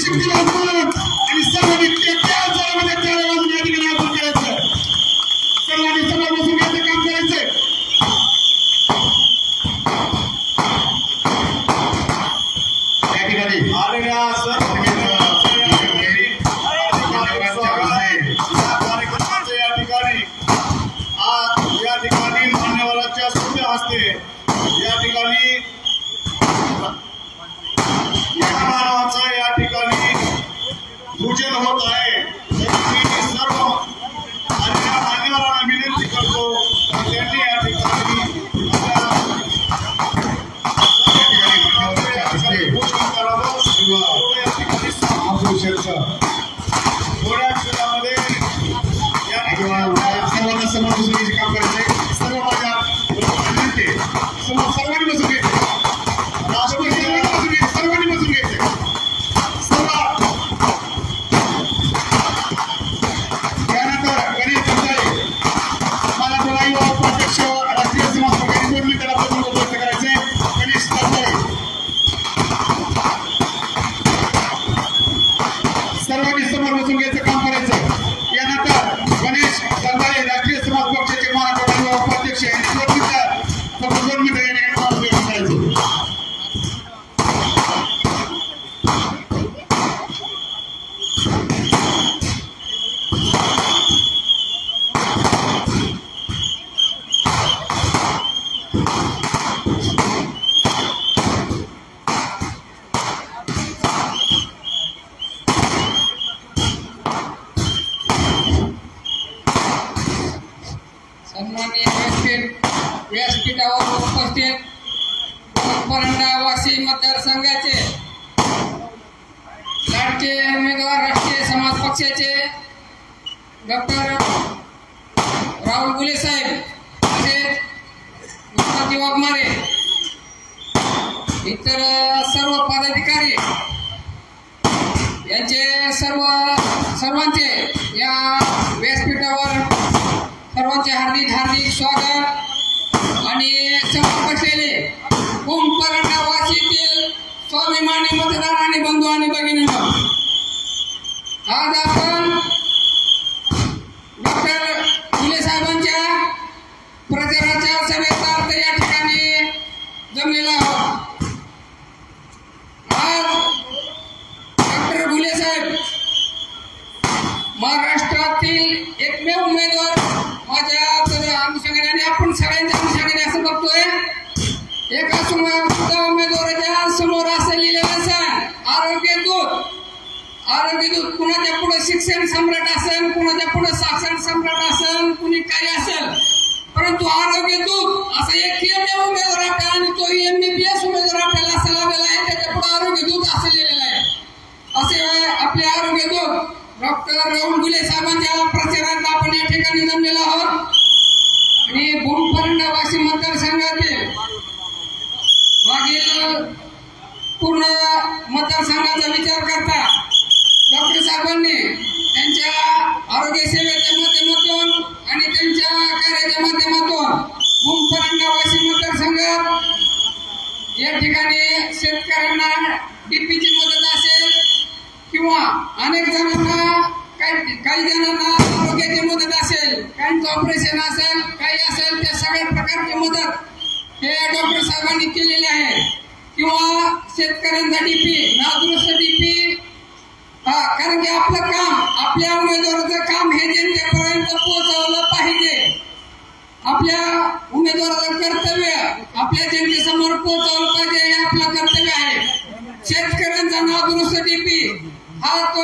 आणि सर्वांनी त्या जोरामध्ये टाळ्या वाजून या ठिकाणी आपण करायचं. सर्वांनी समोर बसून घ्यायचं काम करायचंय. त्या ठिकाणी आलेल्या सर्व या ठिकाणी मान्यवरांच्या शुभ हस्ते या ठिकाणी मानवाचं या ठिकाणी पूजन होत आहे. मी सर्व आलेल्या मान्यवरांना विनंती करतो त्यांनी या ठिकाणी पूजन करावं किंवा या ठिकाणी थोड्या क्षणामध्ये या ठिकाणी सर्वांना समोर बसून घ्यायचे काम करायचंय. सर्व माझ्या विनंती समोर सर्वांनी बसून घ्यायचं. सर्वांनी बसून घ्यायचंय. त्यानंतर गणेश जगदाळे मराठवाडा युवा उपाध्यक्ष राष्ट्रीय समाज पक्षाने जोडली त्याला प्रथम व्यक्त करायचंय. गणेश जगदाळे सर्वांनी समोर बसून घ्यायचं काम करायचं. यानंतर गणेश जगदाळे राष्ट्रीय समाज पक्षाचे मराठवाडा युवा उपाध्यक्ष यांनी जोडली फक्त 2 मिनिटं या ठिकाणी काम करायचं. सन्माननीय व्यासपीठावर उपस्थित परंडावासी मतदारसंघाचे लाडके उमेदवार राष्ट्रीय समाज पक्षाचे डॉक्टर राहुल गुले साहेब तसेच गणपती वाघमारे इतर सर्व पदाधिकारी यांचे सर्वांचे या व्यासपीठावर सर्वांचे हार्दिक स्वागत. आणि समोर बसलेले परंडावासीतील स्वाभिमानी मतदार आणि बंधू आणि भगिनींनो, आज आपण डॉक्टर गुले साहेबांच्या प्रचाराच्या सभेचा अर्थ या ठिकाणी जमलेला आहोत. आज डॉक्टर गुले साहेब महाराष्ट्रातील एकमेव उमेदवार माझ्या अनुषंगाने आणि आपण सगळ्यांच्या अनुषंगाने असं बघतोय, एका सुद्धा उमेदवाराच्या समोर असं लिहिलेलं असेल आरोग्य दूत कुणाच्या पुढे शिक्षण सम्राट असेल, कुणाच्या पुढे साक्षर सम्राट असेल, कुणी काही असेल, परंतु आरोग्य दूत असं एकमेव उमेदवार आपल्याला आणि तो MBBS उमेदवार आपल्याला असं लाभलेला आहे. त्याच्या पुढे आरोग्य दूत असं लिहिलेलं आहे. असे आपले आरोग्य दूत डॉक्टर राहुल गुले साहेबांच्या प्रचारात आपण या ठिकाणी जमलेलो आहोत. आणि परंडावासी मतदारसंघातील मागील पूर्ण मतदारसंघाचा विचार करता डॉक्टर साहेबांनी त्यांच्या आरोग्य सेवेच्या माध्यमातून आणि त्यांच्या कार्याच्या माध्यमातून परंडावासी मतदारसंघात या ठिकाणी शेतकऱ्यांना DPची मदत असेल किंवा अनेक जणांना काही जणांना आरोग्याची मदत असेल, काहींचं ऑपरेशन असेल, काही असेल, त्या सगळ्या प्रकारची मदत हे डॉक्टर साहेबांनी केलेली आहे. किंवा शेतकऱ्यांचा DP नादुरुस्त DP, कारण की आपलं काम, आपल्या उमेदवाराचं काम हे जनतेपर्यंत पोहोचवलं पाहिजे. आपल्या उमेदवाराचं कर्तव्य आपल्या जनतेसमोर पोहोचवलं पाहिजे, हे आपलं कर्तव्य आहे. शेतकऱ्यांचा नादुरुस्त DP हा तो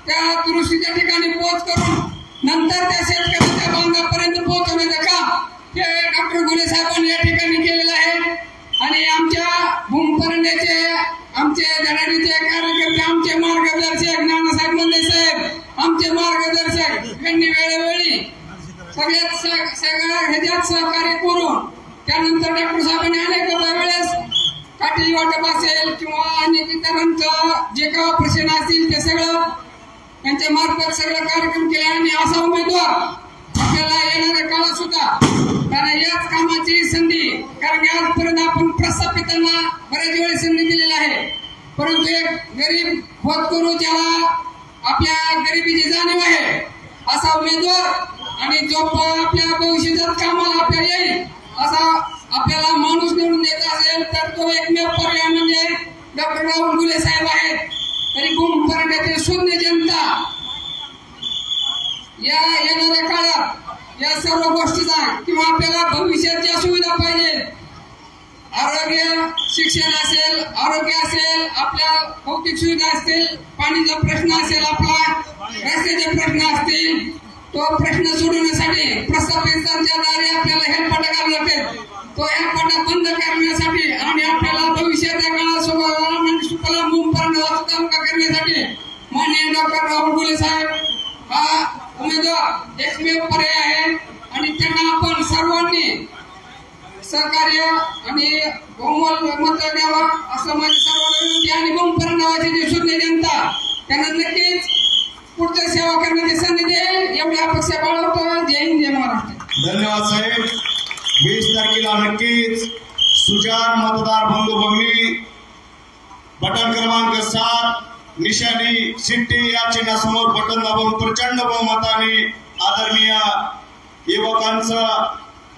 त्या दुरुस्तीच्या ठिकाणी पोहोच करून नंतर त्या शेतकऱ्यांच्या बांधापर्यंत पोहोचवण्याचं काम हे डॉक्टर गुले साहेबांनी या ठिकाणी केलेलं आहे. आणि आमच्या परंड्याचे, आमचे धडाडीचे कार्यकर्ते, आमचे मार्गदर्शक नानासाहेब मंदे साहेब, आमचे मार्गदर्शक यांनी वेळोवेळी सगळ्यात ह्याच्यात सहकार्य करून त्यानंतर डॉक्टर साहेबांनी अनेक वेळेस काठी वाटप असेल किंवा अनेक इतरांचं जे काही ऑपरेशन असतील ते सगळं त्यांच्या मार्फत सगळं कार्यक्रम केले. आणि असा उमेदवार आपल्याला येणाऱ्या काळात सुद्धा कारण याच कामाची संधी, कारण की आजपर्यंत आपण प्रस्थापितांना बऱ्याच वेळेस संधी दिलेली आहे. परंतु एक गरीब होत करू ज्याला आपल्या गरिबीची जाणीव आहे असा उमेदवार आणि जो आपल्या भविष्यात कामाला आपल्याला येईल असा आपल्याला माणूस निवडून द्यायचा असेल तर तो एकमेव पर्याय म्हणजे डॉक्टर राहुल गुले साहेब आहेत. तरी गुम परंड्यातील शून्य जनता या येणाऱ्या काळात या सर्व गोष्टीचा किंवा आपल्याला भविष्यात ज्या सुविधा पाहिजे आरोग्य शिक्षण असेल आरोग्य असेल आपल्या भौतिक सुविधा असतील पाणीचा प्रश्न असेल आपला रस्त्याचे प्रश्न असतील तो प्रश्न सोडवण्यासाठी प्रस्थापितांच्या दारी आपल्याला हेलपाटा घालावे लागेल. तो हेलपाटा बंद करण्यासाठी आणि आपल्याला भविष्याच्या काळात मुंपर्यंत तालुका करण्यासाठी माननीय डॉक्टर राहुल गुले साहेब हा उमेदवार एकमेव पर्याय आहे आणि त्यांना आपण सर्वांनी सहकार्य आणि बहुमत मत द्यावं असं माझी सर्वांना विनंती. आणि मुंपर्यंत नावाची जी शून्य जनता त्यांना नक्कीच पुढच्या सेवा करण्याची संधी देईल एवढी अपेक्षा बाळगतो. जय हिंद जय महाराष्ट्र. धन्यवाद साहेब. 20 तारखेला नक्कीच सुजान मतदार बंधू भगिनी बटन क्रमांक 7 निशाणी शिट्टी या चिन्हासमोर बटन दाबून प्रचंड बहुमताने आदरणीय युवकांचा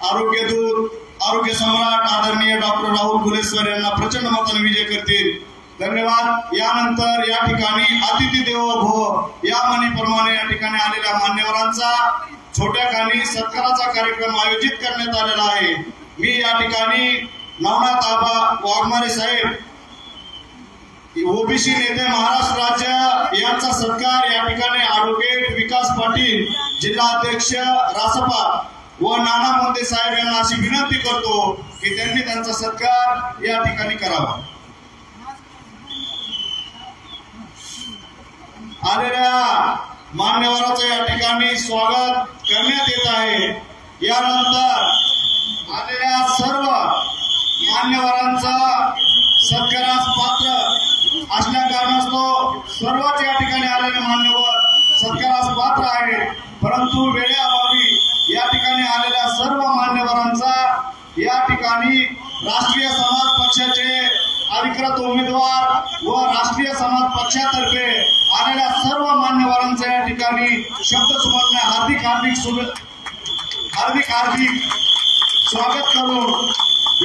आरोग्य दूत आरोग्य सम्राट आदरणीय डॉक्टर राहुल गुले सर यांना प्रचंड मताने विजय करतील. धन्यवाद. यानंतर या ठिकाणी अतिथी देवो भव या म्हणीप्रमाणे या ठिकाणी आलेल्या मान्यवरांचा छोट्या खानी सत्काराचा कार्यक्रम आयोजित करण्यात आलेला आहे. मी या ठिकाणी नवनाथ आबा वाघमारे साहेब ओबीसी नेते महाराष्ट्र राज्य यांचा सत्कार या ठिकाणी ॲडव्होकेट विकास पाटील जिल्हाध्यक्ष रासपा व नाना मोंदे साहेब यांना अशी विनंती करतो की त्यांनी त्यांचा सत्कार या ठिकाणी करावा. आलेल्या मान्यवरांचं या ठिकाणी स्वागत करण्यात येत आहे. यानंतर आलेल्या सर्व मान्यवरांचा सत्कारास पात्र असल्या कारणास्तव सर्वच या ठिकाणी आलेले मान्यवर सत्कारास पात्र आहेत. परंतु वेळेअभावी या ठिकाणी आलेल्या सर्व मान्यवरांचा या ठिकाणी राष्ट्रीय समाज पक्षाचे अधिकृत उमेदवार व राष्ट्रीय समाज पक्षातर्फे आलेल्या सर्व मान्यवरांचा या ठिकाणी शब्दसुमन हार्दिक स्वागत करून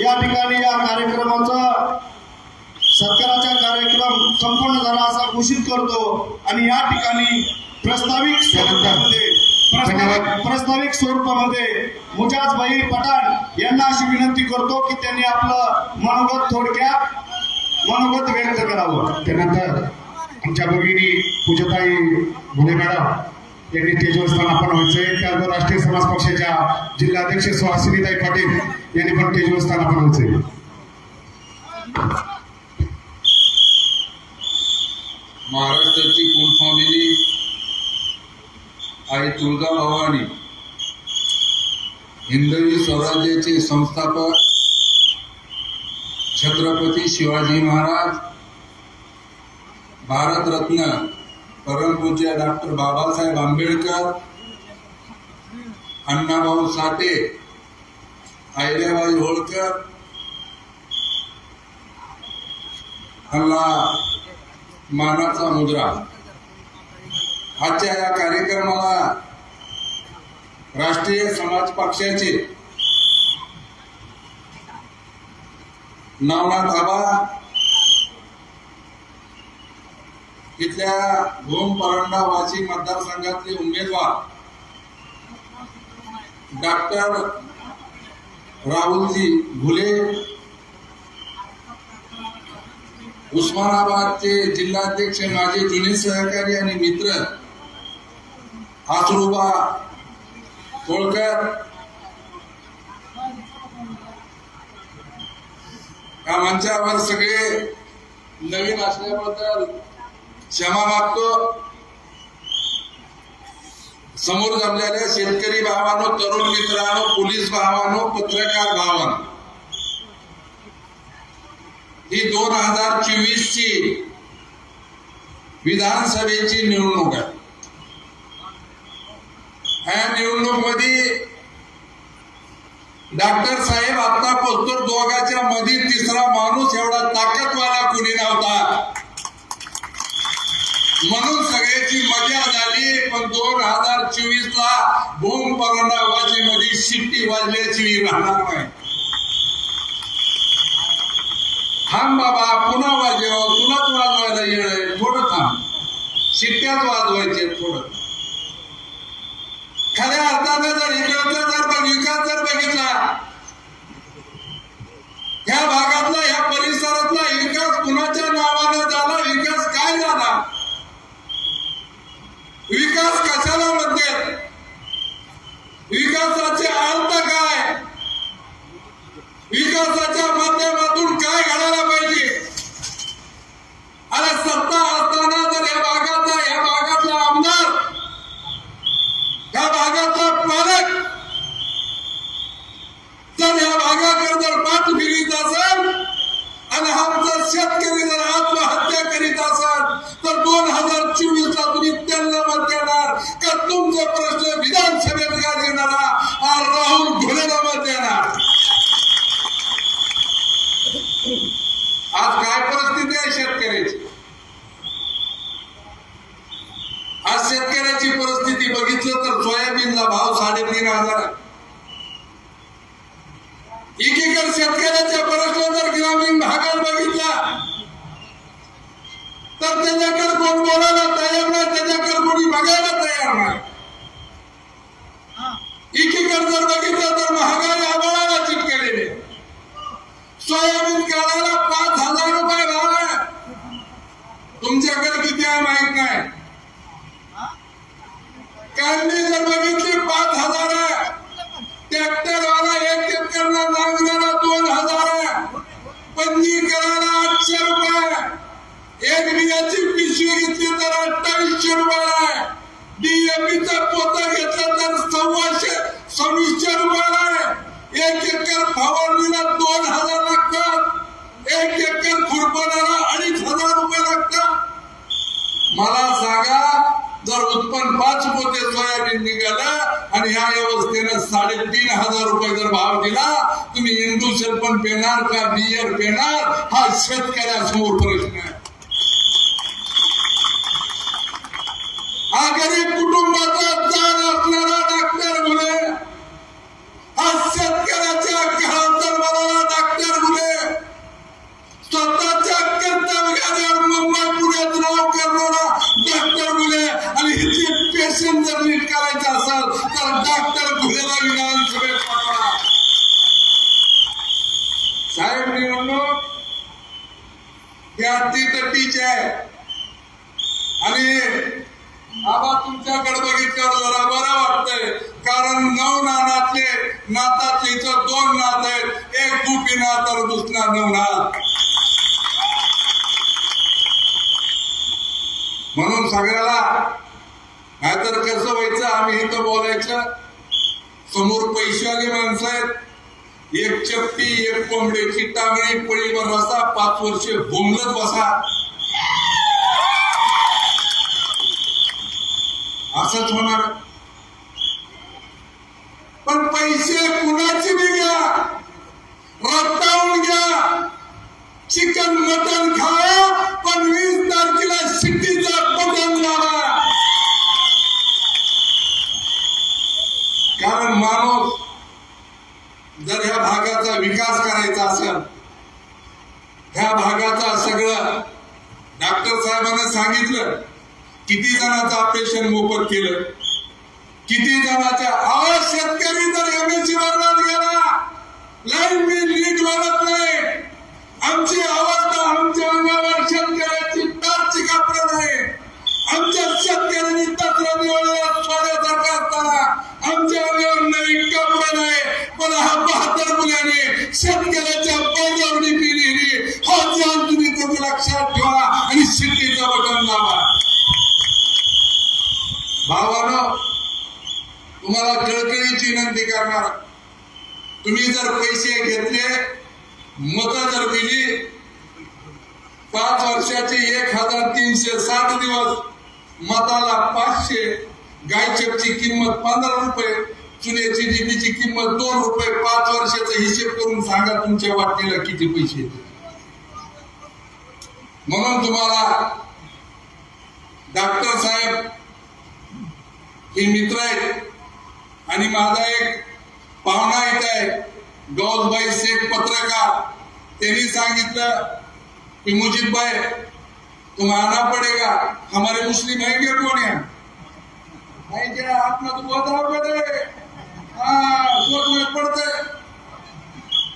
या ठिकाणी या कार्यक्रमाचा सत्काराचा कार्यक्रम संपन्न झाला असा घोषित करतो. आणि या ठिकाणी प्रस्ताविक स्वरूपामध्ये मुजाजभाई पठाण यांना अशी विनंती करतो की त्यांनी आपलं मनोगत व्यक्त करावं. त्यानंतर आमच्या भगिनी पूजाताई गुले मॅडम यांनी स्टेजवर स्थानापन्न व्हायचे. त्यानंतर राष्ट्रीय समाज पक्षाच्या जिल्हाध्यक्ष सुहासिनीताई पाटील यांनी पण स्टेजवर स्थानापन्न व्हायचे. महाराष्ट्राची कुलस्वामिनी आई तुळजा भवानी हिंदवी स्वराज्याचे संस्थापक छत्रपती शिवाजी महाराज भारतरत्न परमपूज्य डॉक्टर बाबासाहेब आंबेडकर अण्णाभाऊ साठे अहिल्याबाई होळकर यांना मानाचा मुद्रा. आजच्या या कार्यक्रमाला राष्ट्रीय समाज पक्षाचे नवनाथ आबा इथल्या भूम परंडा वाशी मतदारसंघातले उमेदवार डॉक्टर राहुलजी घुले, उस्मानाबादचे जिल्हाध्यक्ष माझे जुने सहकारी आणि मित्र आसरुबा होळकर, या मंचावर सगळे नवीन असल्याबद्दल क्षमा मागतो. समोर जमलेल्या शेतकरी भावांनो, तरुण मित्रांनो, पोलीस भावांनो, पत्रकार भावांनो, ही 2024 ची विधानसभेची निवडणूक आहे. ह्या निवडणुकीमध्ये डॉक्टर साहेब आता पोहोचतो दोघांच्या मध्ये तिसरा माणूस एवढा ताकदवाला कुणी नव्हता. म्हणून सगळ्याची मजा झाली. पण 2024 ला बोंब परोना वाजेमध्ये शिट्टी वाजल्याची राहणार नाही. थांब बाबा, पुन्हा वाजव, तुलाच वाजवायला येईल, थोडं थांब, शिट्ट्याच वाजवायचे थोडं. खऱ्या अर्थानं जर इकडचा जर विकास जर बघितला, ह्या भागातला ह्या परिसरातला विकास कुणाच्या नावानं झाला, विकास काय झाला, विकास कशाला म्हणते, विकासाचे अर्थ काय, विकासाच्या माध्यमातून काय घडायला पाहिजे. अरे सत्ता असताना जर ह्या भागातला आमदार, ह्या भागातला पालक जर ह्या भागाकडे जर पाठ फिरीत असेल आणि आमचा शेतकरी जर आत्महत्या करीत असाल तर 2024 ला तुम्ही त्यांना मत देणार का तुमचा प्रश्न विधानसभेत गाजवणारा राहुल घोडेला मत देणार. आज काय परिस्थिती आहे शेतकऱ्याची, आज शेतकऱ्याची परिस्थिती बघितलं तर सोयाबीनला भाव 3,500. एकीकडे शेतकऱ्याच्या प्रश्न जर ग्रामीण भागात बघितला तर त्याच्याकडे कोण बोलायला तयार नाही, त्याच्याकडे कोणी बघायला तयार नाही. एकीकडे जर बघितलं तर महागाई आभाळाला चिटकलेली. सोयाबीन काढायला 5,000 रुपये भाव आहे. तुमच्याकडे किती आहे माहित नाही. काढणी जर बघितली 5,000 आहे. ट्रॅक्टरवाला 1 एकरला नांगराला 2,000 आहे. पंजीकरणाला 800 रुपये. एक बियाची पिशवी घेतली तर 2800 रुपये आहे. DAPचा पोता घेतला तर 2600 रुपये आहे. 1 एकर फवारणीला 2,000 लागतात. 1 एकर खुरपणाला 2,500 रुपये लागतात. मला सांगा, जर उत्पन्न 5 पोते सोयाबीन निघालं आणि ह्या व्यवस्थेनं 3,500 रुपये जर भाव दिला, तुम्ही इंडुशल पण पेणार का बियर पेणार, हा शेतकऱ्यासमोर प्रश्न आहे. हा गरीब कुटुंबाचा जाण असणारा डॉक्टर घुले, हा शेतकऱ्याच्या घरात जन्मलेला डॉक्टर घुले, स्वतःच्या कर्तव्याने मुंबई पुण्यात नाव करणारा डॉक्टर घुले, आणि हिचे पेशंट जर नीट करायचं असेल तर डॉक्टर घुलेला विधानसभेत पाठवा. साहेब निवडणूक ही अतितटीची आहे. आणि आबा तुमच्याकडे बघितल्यावर जरा बरं वाटतंय, कारण 9 नानातले नातातले इथं 2 नात आहेत. एक दुपी नात तर दुसरा 9 नात. म्हणून सगळ्याला नाहीतर कसं व्हायचं, आम्ही इथं बोलायचं, समोर पैशावाली माणसं आहेत, एक चपटी, एक कोंबड्याची टांगणी, पळीवर रसा, 5 वर्ष भोंगलत बसा, असंच होणार. पण पैसे कुणाचे बी घ्या, रट्टावून घ्या, चिकन मटन खा, पण 20 तारखेला शिट्टीचा बटन दाबा. कारण माणूस जर ह्या भागाचा विकास करायचा असेल, ह्या भागाचा सगळं डॉक्टर साहेबांना सांगितलं, किती जणांचं ऑपरेशन मोफत केलं, किती जणांच्या आवाज. शेतकरी जर MSC वर्गात गेला, लाईन बिल नीट वाढत नाही. आमची अवस्था, आमच्या अंगावर शेतकऱ्याची टारची कापड नाही. आमच्या शेतकऱ्यांनी तत्व निवडलेला सोन्यासारखा असताना आमच्या अंगावर नवीन कपडे नाही. पण हा 72 मुलाने शेतकऱ्याच्या बळजबरी पिलेली हा जाण तुम्ही त्याचं लक्षात ठेवा आणि शिट्टीचं बटन दाबा. भावानो, तुम्हाला कळकळीची विनंती करणार, तुम्ही जर पैसे घेतले, मत जर दिली, 5 वर्षाचे 1,360 दिवस, मताला 500, गायचपची किंमत 15 रुपये, चुन्याची डीपीची किंमत 2 रुपये. 5 वर्षाचा हिशेब करून सांगा तुमच्या वाटणीला किती पैसे येते. म्हणून तुम्हाला डॉक्टर साहेब हे मित्र आहेत आणि माझा एक पाहुणा इथं आहे गौसभाई शेख पत्रकार, त्यांनी सांगितलं कि मुजीब भाई तुम आना पड़ेगा, हमारे मुस्लिम है क्या कौन है? भाई जरा हाथ में तो बहुत आओ बेटे, हाँ बहुत पड़ते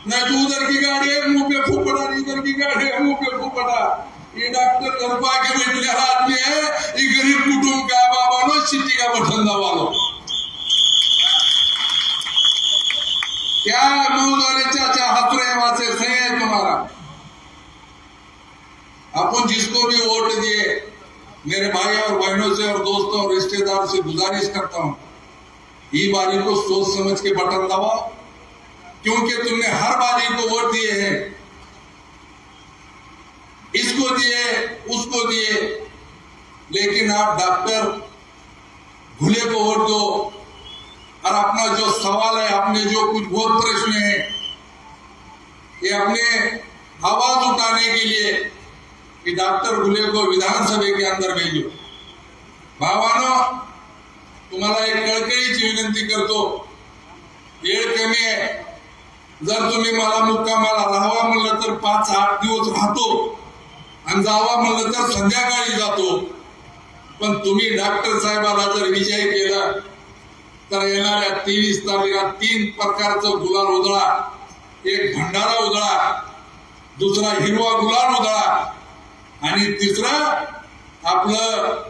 नहीं तो उधर की गाड़ी है मुंह पे फूफड़ा, इधर की गाड़ी है मुंह पे फूफड़ा। ये डॉक्टर घर पाके बैठले आदमी है, ये गरीब कुटुंब का बाबा नो सिटी का बठंदा वालों क्या मौलाने चाचा हथरे वासे सही है तुम्हारा। अपन जिसको भी वोट दिए, मेरे भाई और बहनों से और दोस्तों और रिश्तेदार से गुजारिश करता हूं, ये बारी को सोच समझ के बटन दबाओ, क्योंकि तुमने हर बारी को वोट दिए हैं, इसको दिए उसको दिए, लेकिन आप डॉक्टर भूले को वोट दो। और अपना जो सवाल है, आपने जो कुछ बहुत प्रश्न है, ये अपने आवाज उठाने के लिए कि डॉक्टर भुले को विधानसभे के अंदर भेजो। भावानो, तुम्हाला एक कळकळीची विनंती करतो, वेळ कमी आहे, जर तुम्ही मला मुक्कामाला राहावा म्हणलं तर 5-8 दिवस राहतो आणि जावा म्हणलं तर संध्याकाळी जातो, पण तुम्ही डॉक्टर साहेबाला जर विजय केला तर येणाऱ्या 23 तारखेला 3 प्रकारचं गुलाल उधळा, एक भंडारा उधळा, दुसरा हिरवा गुलाल उधळा आणि तिसरा आपलं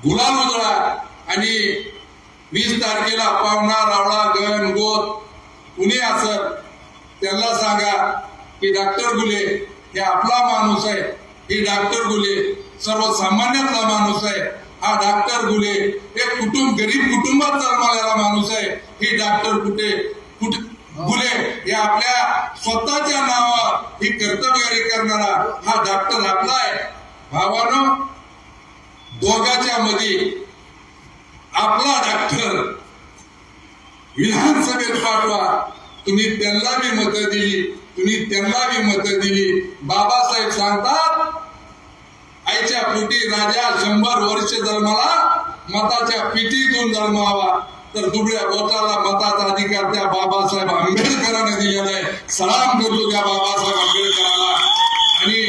गुलाल उधळा। आणि 20 तारखेला पावना रावळा गण गोत कुणी असर त्यांना सांगा की डॉक्टर गुले हे आपला माणूस आहे, हे डॉक्टर गुले सर्वसामान्यातला माणूस आहे, हा डॉक्टर गुले एक गरीब कुटुंबात जन्मलेला माणूस आहे, ही डॉक्टर गुले हे आपल्या स्वतःच्या नावावर ही कर्तव्यगारी करणारा हा डॉक्टर आपला आहे। भावानो, दोघांच्या मध्ये आपला डॉक्टर विधानसभेत पाठवा, तुम्ही त्यांना बी मतं दिली, तुम्ही त्यांना बी मतं दिली। बाबासाहेब सांगतात, आईच्या पोटी राजा 100 वर्ष जन्माला, मताच्या पिटीतून जन्मावा, तर दुबळ्या बोटाला मताचा अधिकार त्या बाबासाहेब आंबेडकरांनी दिलेला आहे। सलाम करतो त्या बाबासाहेब आंबेडकरांना। आणि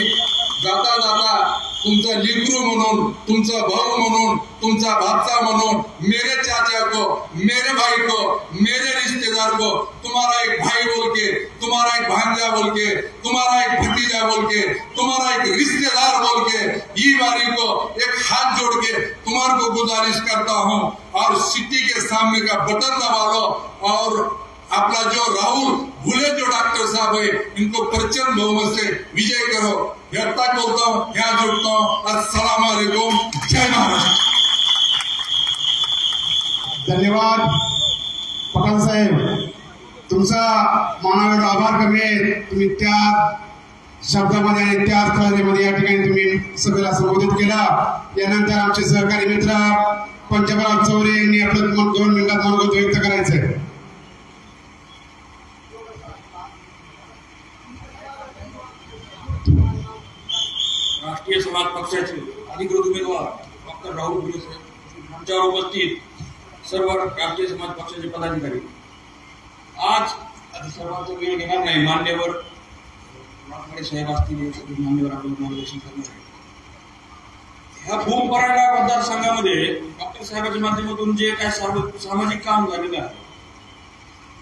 जाता जाता तुमचा लेकरू म्हणून, तुमचा भाऊ म्हणून, तुमचा भाचा म्हणून, मेरे चाचा को, मेरे भाई को, मेरे रिश्तेदार को, तुम्हारा एक भाई बोल के, तुम्हारा एक भांजा बोल के, तुम्हारा एक भतीजा बोल के, तुम्हारा एक रिश्तेदार बोल के, ये बारी को एक हाथ जोड़ के तुम्हारे को गुजारिश करता हूँ, और सिटी के सामने का बटन दबा लो और अपना जो राहुल भुले जो डॉक्टर साहब है, इनको प्रचंड बहुमत से विजय करो। व्यक्ता बोलता हूँ, यहाँ जुड़ता हूँ। अस्सलाम वालेकुम, जय महाराष्ट्र। धन्यवाद पठाण साहेब, तुमचा मानावर आभार कमी आहे। तुम्ही त्या शब्दामध्ये आणि त्या स्थळामध्ये या ठिकाणी तुम्ही सभेला संबोधित केला। यानंतर आमचे सहकारी मित्र पंजाबराव चौरे यांनी आपलं 2 मिनिटात मनोगत व्यक्त करायचंय। राष्ट्रीय समाज पक्षाचे अधिकृत उमेदवार डॉक्टर राहुल भुले साहेब, आमच्यावर उपस्थित सर्व राष्ट्रीय समाज पक्षाचे पदाधिकारी, आज सर्वांचा वेळ घेणार नाही, मान्यवर वाघमारे साहेब असतील, मान्यवर आपलं मार्गदर्शन करणार आहे। ह्या भूम परांडा मतदारसंघामध्ये डॉक्टर साहेबांच्या माध्यमातून जे काय सामाजिक काम झालेलं आहे,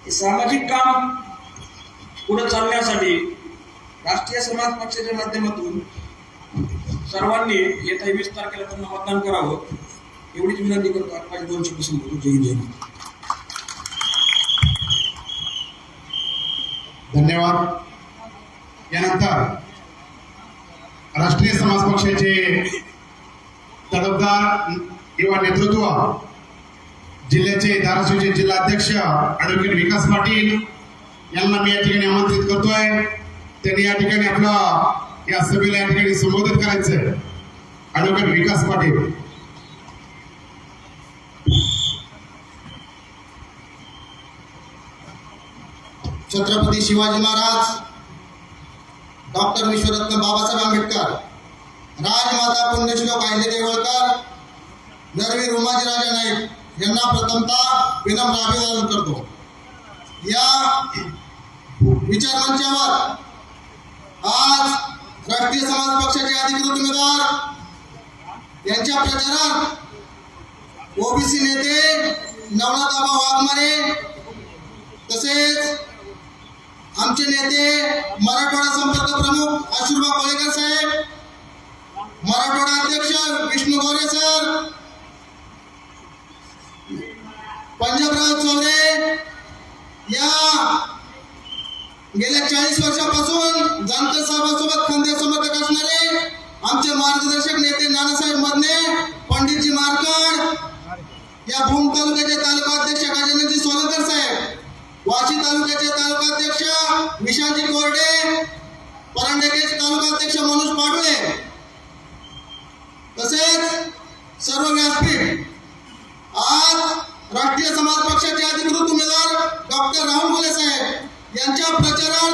हे सामाजिक काम पुढे चालण्यासाठी राष्ट्रीय समाज पक्षाच्या माध्यमातून सर्वांनी येत्या 20 तारखेला त्यांना मतदान करावं, एवढीच विनंती करतो। आणि माझे 2 शब्द संबोधतो। जय हिंद, जय महाराष्ट्र। धन्यवाद। यानंतर राष्ट्रीय समाज पक्षाचे तडफदार युवा नेतृत्व, जिल्ह्याचे धाराशिवचे जिल्हाध्यक्ष ॲडव्होकेट विकास पाटील यांना मी या ठिकाणी आमंत्रित करतोय। त्यांनी या ठिकाणी आपला या सभेला या ठिकाणी संबोधित करायचंय। ॲडव्होकेट विकास पाटील। छत्रपती शिवाजी महाराज, डॉक्टर विश्वरत्न बाबासाहेब आंबेडकर, राजमाता पुण्यश्लोक अहिल्यादेवी होळकर, नरवीर उमाजीराजा नाईक यांना प्रथमतः विनम्र अभिवादन करतो. या विचारमंचावर आज राष्ट्रीय समाज पक्षाचे अधिकृत उमेदवार यांच्या प्रचारात ओबीसी नेते नवनाथ आबा वाघमारे तसेच आमचे नेते मराठवाडा संपर्क प्रमुख आशीर्वाद कोळेकर साहेब, मराठवाडा अध्यक्ष विष्णू गोरे सर, पंजाबराव चौरे या गेल्या 40 वर्षापासून जानकर साहेबांसोबत खांद्या समर्थक असणारे आमचे मार्गदर्शक नेते नानासाहेब मदने, पंडितजी मारकड, या भूम तालुक्याचे तालुका अध्यक्ष गजाननजी सोलंकर साहेब, वाशी तालुक्याचे तालुका अध्यक्ष विशालजी कोरडे, परांडेचे तालुका अध्यक्ष मनोज पाडवे, तसेच सर्व व्यासपीठ. आज राष्ट्रीय समाज पक्षाचे अधिकृत उमेदवार डॉक्टर राहुल मुले साहेब यांच्या प्रचारात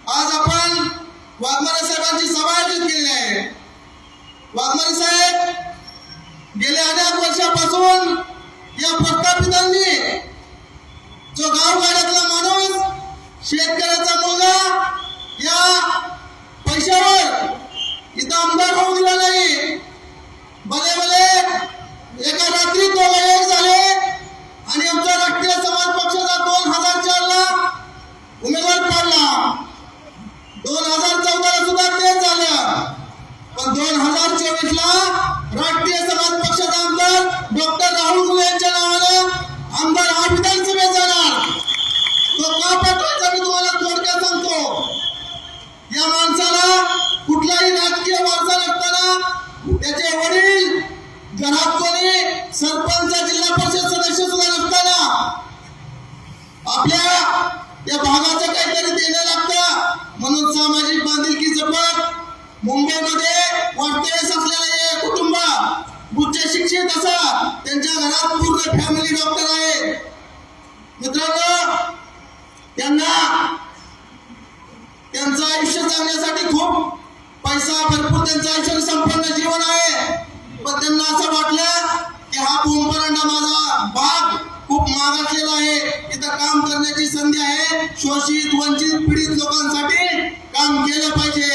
आज आपण वाघमारे साहेबांची सभा आयोजित केली आहे. वाघमारे साहेब गेल्या अनेक वर्षापासून या प्रस्थापितांनी जो गावगाड्यातला माणूस, शेतकऱ्याचा मुलगा या पैशावर इथं आमदार होऊ दिला नाही. भले भले एका रात्री तो एक झाले आणि आमच्या राष्ट्रीय समाज पक्षाचा 2004 ला उमेदवार पडला. 2014 ला सुद्धा तेच झालं. पण 2024 ला राष्ट्रीय समाज पक्षाचा आमदार डॉक्टर राहुल मुले यांच्या नावानं आमदार हा विधानसभेत जाणार. तो का पाठवायचा मी तुम्हाला थोडक्यात सांगतो. या माणसाला कुठलाही राजकीय वारसा नसताना त्याचे वडील घरात कोणी सरपंच, जिल्हा परिषद सदस्य सुद्धा नसताना आपल्या या भागाचं काहीतरी देणं लागतं म्हणून सामाजिक बांधिलकी जपत मुंबईमध्ये वास्तव्यास असलेलं हे कुटुंब उच्च शिक्षित असा त्यांच्या घरात पूर्ण फॅमिली डॉक्टर आहे. मित्रांनो, त्यांचं आयुष्य जगण्यासाठी खूप पैसा, भरपूर त्यांचं आयुष्य संपन्न जीवन आहे. पण त्यांना असं वाटलं की हा भूमपरांडा माझा भाग खूप मागासलेला आहे, इथं काम करण्याची संधी आहे, शोषित वंचित पीडित लोकांसाठी काम केलं पाहिजे.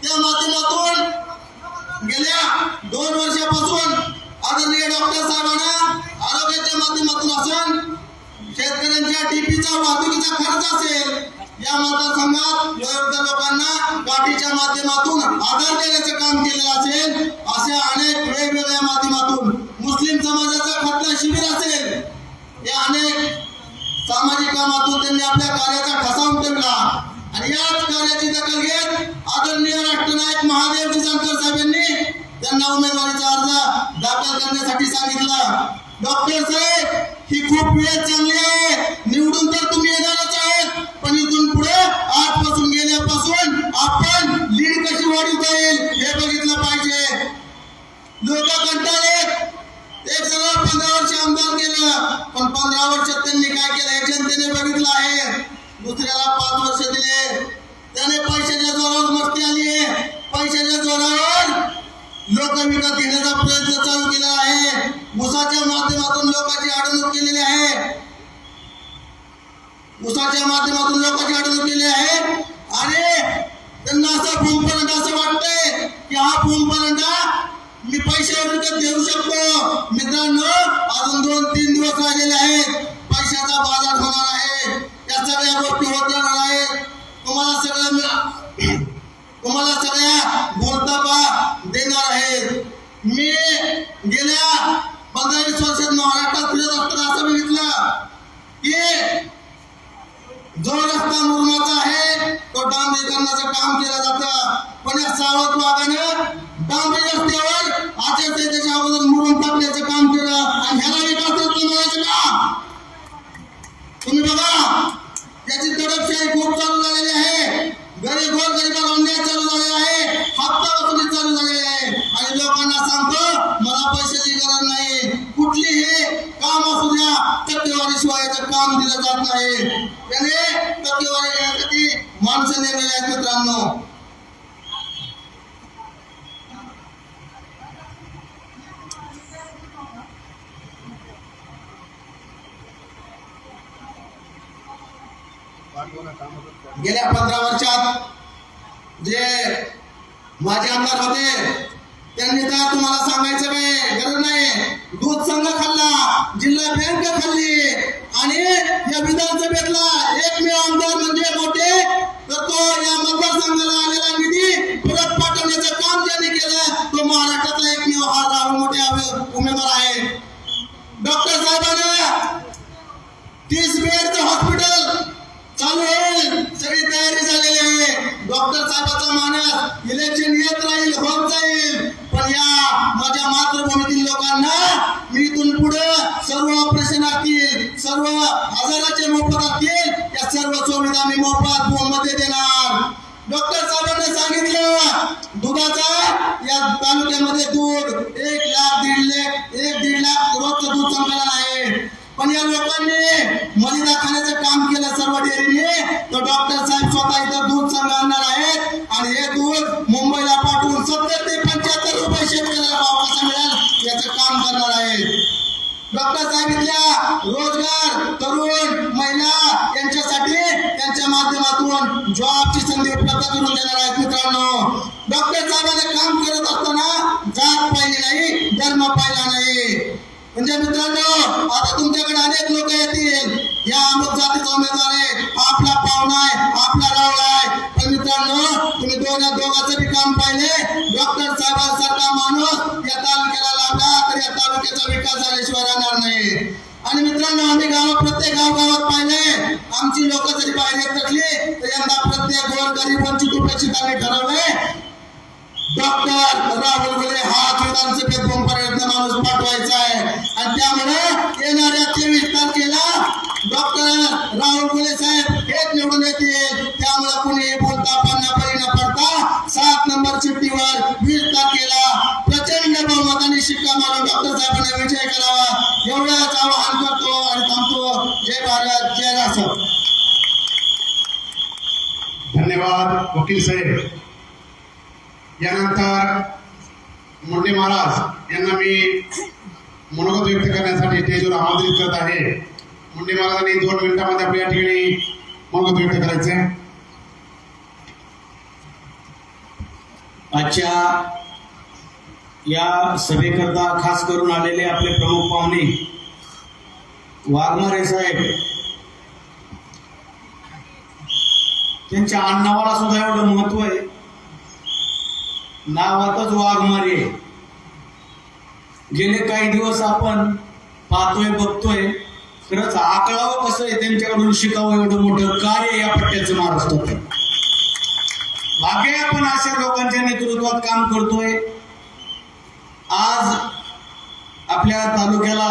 त्या माध्यमातून गेल्या 2 वर्षापासून आदरणीय डॉक्टर साहेबांना आरोग्याच्या माध्यमातून असेल, शेतकऱ्यांच्या डीपीचा वाहतुकीचा खर्च असेल, या मतदारसंघात वयोवृद्ध लोकांना गाठीच्या माध्यमातून आधार देण्याचं काम केलेलं असेल. अशा अनेक वेगवेगळ्या माध्यमातून मुस्लिम समाजाचं खतला शिबिर असेल, या अनेक सामाजिक कामातून त्यांनी आपल्या कार्याचा ठसा उमटवला. आणि याच कार्याची दखल घेत आदरणीय राष्ट्रनायक महादेवजी जानकर साहेबांनी त्यांना उमेदवारीचा अर्ज दाखल करण्यासाठी सांगितलं. डॉक्टर साहेब, ही खूप वेळ चांगली आहे, निवडून तर तुम्ही येणारच आहेत, पण इथून पुढे आजपासून गेल्यापासून आपण लीड कशी वाढवता येईल हे बघितलं पाहिजे. लोक कंटाळले, एक सगळं 15 वर्ष आमदार केलं, पण 15 वर्षात त्यांनी काय केलं हे जनतेने बघितलं आहे. दुसऱ्याला 5 वर्ष दिले, त्याने पैशाच्या जोरावर मस्ती आली आहे, पैशाच्या जोरावर लोक विकत घेण्याचा प्रयत्न चालू केला आहे. ऊसाच्या माध्यमातून लोकांची अडवणूक केलेली आहे, ऊसाच्या माध्यमातून लोकांची अडवणूक केली आहे. आणि त्यांना असं भूमपरंडा असं वाटतंय की हा भूमपरंडा मी पैशावर विकत घेऊ शकतो. मित्रांनो, अजून 2-3 दिवस राहिलेले आहेत, पैशाचा बाजार होणार आहे, या सगळ्या गोष्टी होत जाणार आहेत. तुम्हाला सगळ्या बोलता देणार आहेत. मी गेल्या 15-20 वर्षात महाराष्ट्रात फिरत असताना असं बघितलं की जो रस्ता मुरुमाचा आहे तो डांबरीकरणाचं काम केलं जातं, पण या सावध वाघानं डांबरी रस्त्यावर त्याच्या अगोदर मुरुम टाकण्याचं काम केलं. आणि ह्याला विकासाचं म्हणायचं का? तुम्ही बघा, त्याची दडपशाही खूप चालू झालेली आहे, गोरगरिबाला अन्याय चालू झालेला आहे, हप्ता वसुली चालू झालेली आहे. आणि लोकांना सांगतो मला पैशाची गरज नाही, कुठलीही काम असू द्या, टक्केवारीशिवाय काम दिलं जात नाही. त्याने टक्केवारी घेण्यासाठी माणसं नेलेली आहेत. मित्रांनो, गेल्या 15 वर्षात जे माझे आमदार होते त्यांनी तर तुम्हाला सांगायचं काही गरज नाही, दूध संघ खाल्ला, जिल्हा बँक खाल्ली आणि या विधानसभेतला एकमेव आमदार म्हणजे मोठे तर तो या मतदारसंघाला आलेला निधी परत पाठवण्याचं काम ज्यांनी केलं तो महाराष्ट्रातला एकमेव हा राहुल मोठे उमेदवार आहे. डॉक्टर साहेबांना 30 बेडचं हॉस्पिटल चालू होईल, सगळी तयारी झालेली आहे. डॉक्टर साहेबांचा मानस इलेक्शन येत राहील, होत जाईल, पण या माझ्या मातृभूमीतील लोकांना मी इथून पुढे सर्व ऑपरेशन असतील, सर्व आजाराचे मोफत असतील, या सर्व सुविधा मी मोफत मध्ये देणार. डॉक्टर साहेबांनी सांगितलं दुधाचा या तालुक्यामध्ये दूध 1 लाख 1.5 लाख रोजचं दूध संकलन आहे, पण या लोकांनी मलिदा खाण्याचं काम केलं सर्व डेअरीने. तर डॉक्टर साहेब स्वतः इथं दूध संघ आणणार आहेत आणि हे दूध मुंबईला पाठवून 70 ते 75 रुपये शेतकऱ्याला भाव कसा मिळेल याचं काम करणार आहेत. डॉक्टर साहेब इथल्या रोजगार तरुण महिला यांच्यासाठी त्यांच्या माध्यमातून जॉबची संधी उपलब्ध करून देणार आहेत. मित्रांनो, डॉक्टर साहेबांनी काम करत असताना जात पाहिली नाही, धर्म पाहिला नाही. म्हणजे मित्रांनो, आता तुमच्याकडे अनेक लोक येतील, या अमुक जातीचा उमेदवार आहे, आपला पाहुणा आहे, आपला रावळा आहे, पण मित्रांनो तुम्ही दोघांचं बी काम पाहिले. डॉक्टर साहेबांसारखा माणूस या तालुक्याला लागला तर या तालुक्याचा विकास झाल्याशिवाय राहणार नाही. आणि मित्रांनो, आम्ही प्रत्येक गावात पाहिले, आमची लोक जरी बाहेर येत असली तर यंदा प्रत्येक गोरगरीब वंचित उपेक्षित आम्ही ठरवले डॉक्टर राहुल गुले हाच विधानसभेत प्रयत्न माणूस पाठवायचा आहे. आणि त्यामुळे येणाऱ्या 23 तारखेला डॉक्टर राहुल गुले साहेब हेच निवडून येतील. त्यामुळे कुणी बोलता परी न पडता 7 नंबर चिठ्ठीवर 20 तारखेला प्रचंड बहुमताने शिक्का मारून डॉक्टर साहेबांना विजय करावा एवढंच आवाहन करतो आणि थांबतो. जय भारत, जय राष्ट्र. धन्यवाद वकील साहेब. यानंतर मुंडे महाराज यांना मी मनोगत व्यक्त करण्यासाठी स्टेजवर आमंत्रित करत आहे. मुंडे महाराजांनी 2 मिनिटांमध्ये आपल्या या ठिकाणी मनोगत व्यक्त करायचे. आजच्या या सभेकरता खास करून आलेले आपले प्रमुख पाहुणे वाघमारे साहेब, त्यांच्या आडनावाला सुद्धा एवढं महत्व आहे, नावातच वाघमारे. गेले काही दिवस आपण पाहतोय बघतोय, खरंच आकळावं कसं आहे, त्यांच्याकडून शिकावं एवढं मोठं कार्य या पट्ट्याचं महाराष्ट्रात. भाग्य आपण अशा लोकांच्या नेतृत्वात काम करतोय. आज आपल्या तालुक्याला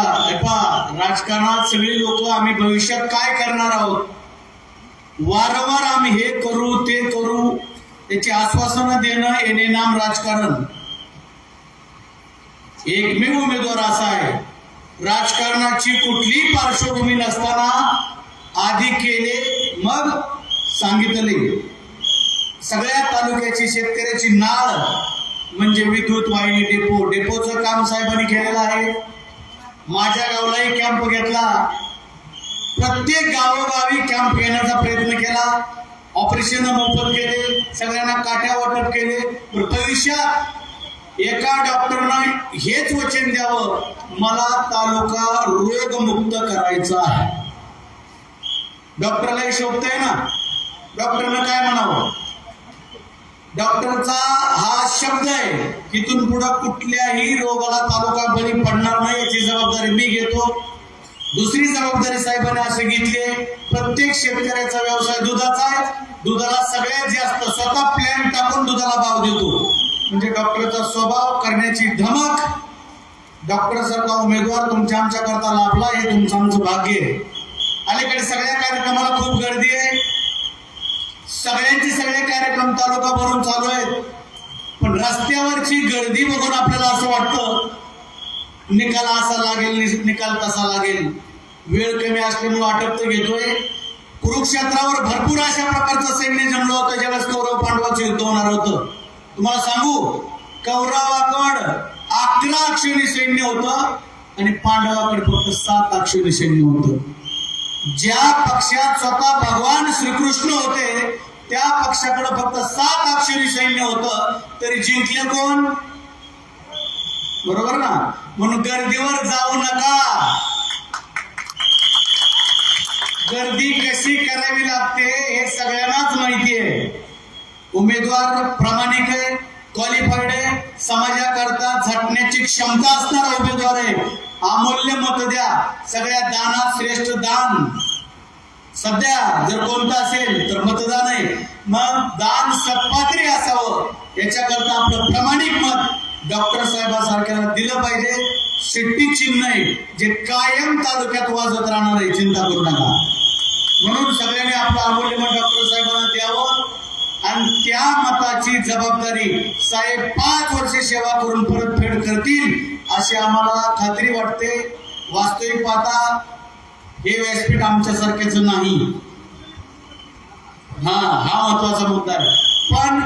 राजकारणात सगळे लोक आम्ही भविष्यात काय करणार आहोत, वारंवार आम्ही हे करू ते करू त्याची आश्वासनं देणं येणे नाम राजकारण. एकमेव उमेदवार असा आहे राजकारणाची कुठली पार्श्वभूमी नसताना आधी केले मग सांगितले. सगळ्या तालुक्याची शेतकऱ्याची नाळ म्हणजे विद्युत वाहिनी डेपोचं काम साहेबांनी केलेलं आहे. माझ्या गावालाही कॅम्प घेतला, प्रत्येक गावोगावी कॅम्प घेण्याचा प्रयत्न केला, ऑपरेशन मोफत केले, सगळ्यांना काट्या वाटप केले. भविष्यात एका डॉक्टरनं हेच वचन द्यावं, मला तालुका रोगमुक्त करायचा आहे. डॉक्टरलाही शोभतंय ना, डॉक्टरनं काय म्हणावं, डॉक्टरचा हा शब्द आहे, इथून पुढे कुठल्याही रोगाला तालुका बळी पडणार नाही याची जबाबदारी मी घेतो. दुसरी जबाबदारी साहेबांनी असे घेतली, प्रत्येक शेतकऱ्याचा व्यवसाय दुधाचा आहे, दुधाला सगळ्यात जास्त स्वतः प्लॅन टाकून दुधाला भाव देतो. म्हणजे डॉक्टरचा स्वभाव करण्याची धमक. डॉक्टर सारखा उमेदवार तुमच्या आमच्या करता लाभला हे तुमचं आमचं भाग्य आहे. अलीकडे सगळ्या कार्यक्रमाला खूप गर्दी आहे, सगळे कार्यक्रम तालुका भरून चालू आहेत, पण रस्त्यावरची गर्दी बघून आपल्याला असं वाटतं निकाल असा लागेल, निकाल तसा लागेल. वेळ कमी असल्यामुळे वाटप तर घेतोय. कुरुक्षेत्रावर भरपूर अशा प्रकारचं सैन्य जमलं होतं ज्यावेळेस कौरव पांडवाचं युद्ध होणार होतं. तुम्हाला सांगू, कौरवाकड 11 अक्षौणी सैन्य होतं आणि पांडवाकडे फक्त 7 अक्षौणी सैन्य होतं. ज्या पक्षात स्वतः भगवान श्रीकृष्ण होते त्या पक्षाकडे फक्त 7 अक्षरी सैन्य होतं, तरी जिंकले कोण? बरोबर ना? म्हणून गर्दीवर जाऊ नका. गर्दी कशी करावी लागते हे सगळ्यांनाच माहिती आहे. उमेदवार प्रामाणिक आहे, क्वालिफाईड आहे, समाजाकरता झटण्याची क्षमता असणारा उमेदवार आहे. अमूल्य मत द्या. सगळ्या दानात श्रेष्ठ दान सध्या जर कोणतं असेल तर मतदान आहे. मग दान सत्पात्री असावं याच्याकरता आपलं प्रामाणिक मत डॉक्टर साहेबांसारख्याला दिलं पाहिजे. शिट्टी चिन्ह आहे जे कायम तालुक्यात वाजत राहणार आहे, चिंता करू नका. म्हणून सगळ्यांनी आपलं अमूल्य मत डॉक्टर साहेबांना द्यावं आणि त्या मताची जबाबदारी साहेब 5 वर्षे सेवा करून परतफेड करतील अशी आम्हाला खात्री वाटते. वास्तविक पाहता हे व्यासपीठ आमच्यासारखेच नाही. हा महत्वाचा मुद्दा आहे. पण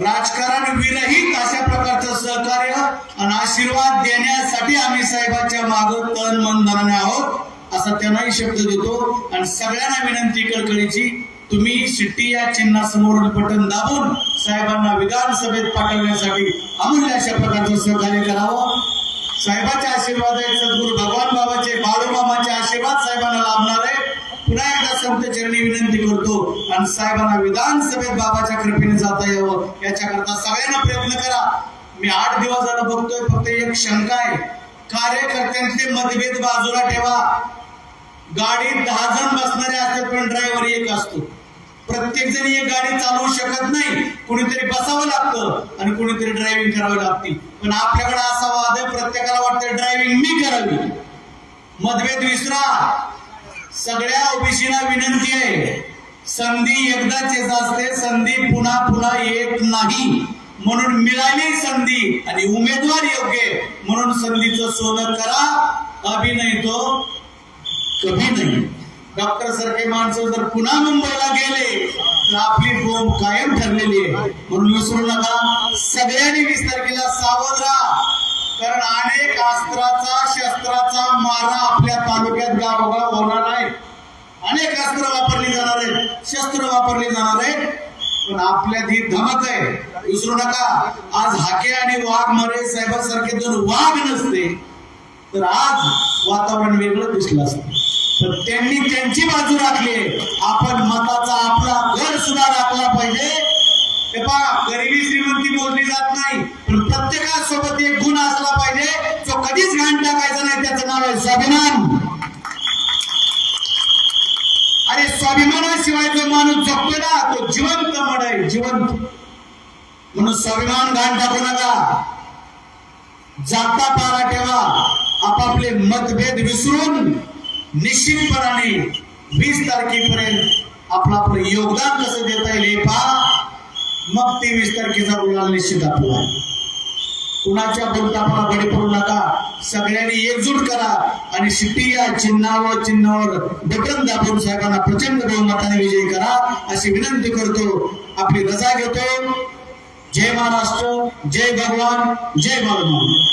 राजकारण विरहित अशा प्रकारचं सहकार्य आणि आशीर्वाद देण्यासाठी आम्ही साहेबांच्या मागं तन मन धनाने आहोत असा त्यांनाही शब्द देतो. आणि सगळ्यांना विनंती कळकळीची, तुम्ही शिट्टी या चिन्हासमोर बटन दाबून साहेबांना विधानसभेत पाठवण्यासाठी अमूल्य अशा प्रकारचं सहकार्य करावं. साहेबांचे आशीर्वाद आहेत, सद्गुरू भगवान बाबाचे, बाळूमामाचे आशीर्वाद साहेबांना लाभणार आहे. पुन्हा एकदा संत चरणी विनंती करतो आणि साहेबांना विधानसभेत बाबाच्या कृपेने जाता यावं याच्याकरता सगळ्यांना प्रयत्न करा. मी 8 दिवस झालं बघतोय, फक्त एक शंका आहे. कार्यकर्त्यांचे मतभेद बाजूला ठेवा. गाडीत 10 जण बसणारे असतात पण ड्रायव्हर एक असतो. प्रत्येक जण एक गाडी चालवू शकत नाही, कुणीतरी बसावं लागतं आणि कुणीतरी ड्रायव्हिंग करावी लागते. पण आपल्याकडे असा वाद आहे, प्रत्येकाला वाटतं ड्रायव्हिंग मी करावी. मतभेद विसरा. सगळ्या ओबीसीना विनंती आहे, संधी एकदाच येत असते, संधी पुन्हा पुन्हा येत नाही. म्हणून मिळाली संधी आणि उमेदवार योग्य म्हणून संधीचं सोनं करा. अभिनय तो कभी नाही. डॉक्टर सारखे माणसं जर पुन्हा मुंबईला गेले तर आपली बोंब कायम ठरलेली आहे. म्हणून विसरू नका. सगळ्यांनी 20 तारखेला सावध राहा. कारण अनेक अस्त्राचा शस्त्राचा मारा आपल्या तालुक्यात गावोगाव होणार आहे. अनेक अस्त्र वापरली जाणार आहेत, शस्त्र वापरली जाणार आहेत. पण आपल्यात ही धमक आहे, विसरू नका. आज हाके आणि वाघमारे साहेबांसारखे जर वाघ नसते तर आज वातावरण वेगळं दिसलं असतं. तर त्यांनी त्यांची बाजू राखली. आपण मताचा आपला घर सुद्धा राखला पाहिजे. हे पहा, गरिबी श्रीमंती मोजली जात नाही, पण प्रत्येकासोबत एक गुण असला पाहिजे जो कधीच घाण टाकायचा नाही. त्याचं नाव आहे स्वाभिमान. अरे स्वाभिमानाशिवाय जो माणूस जगतो ना तो जिवंत मड आहे, जिवंत. म्हणून स्वाभिमान घाण टाकू नका. जाता पारा ठेवा. आपापले मतभेद विसरून निश्चितपणाने 20 तारखेपर्यंत आपलं योगदान कसं देता येईल हे पहा. मग 23 तारखेचा गुलाल निश्चित आपला. कुणाच्या बोलतापाला बळी पडू नका. सगळ्यांनी एकजूट करा आणि शिट्टी या चिन्हावर बटन दाबून साहेबांना प्रचंड बहुमताने विजयी करा अशी विनंती करतो. आपली रजा घेतो. जय महाराष्ट्र, जय भगवान, जय बाळूमामा.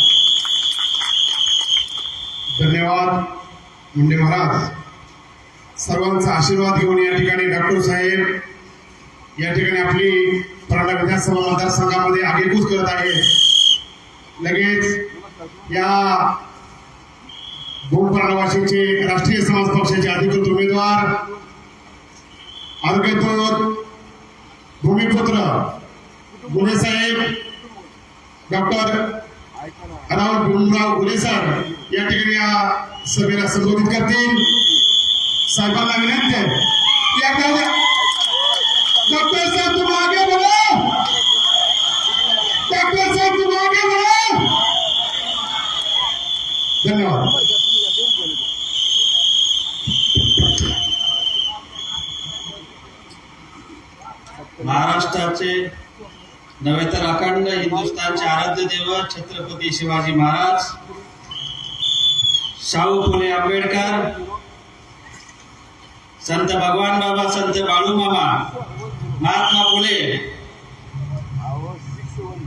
धन्यवाद मुंडे महाराज. सर्वांचा आशीर्वाद घेऊन या ठिकाणी डॉक्टर साहेब या ठिकाणी आपली परंडा विधानसभा मतदारसंघामध्ये आगेकूच करत आहेत. लगेच या भूमपरवाशीचे राष्ट्रीय समाज पक्षाचे अधिकृत उमेदवार आरोग्यदूत भूमिपुत्र गुले साहेब डॉक्टर राहुल भीमराव गुले साहेब या ठिकाणी या सभेला संबोधित करतील. साहेबांना विनंती आहे, डॉक्टर साहेब तुम आगे बढ़ो. डॉक्टर साहेब तुम आगे बढ़ो. धन्यवाद. महाराष्ट्राचे नव्हे तर अखंड हिंदुस्थानचे आराध्य दैवत छत्रपती शिवाजी महाराज, शाहू फुले आंबेडकर, संत भगवान बाबा, संत बाळूमामा, महात्मा फुले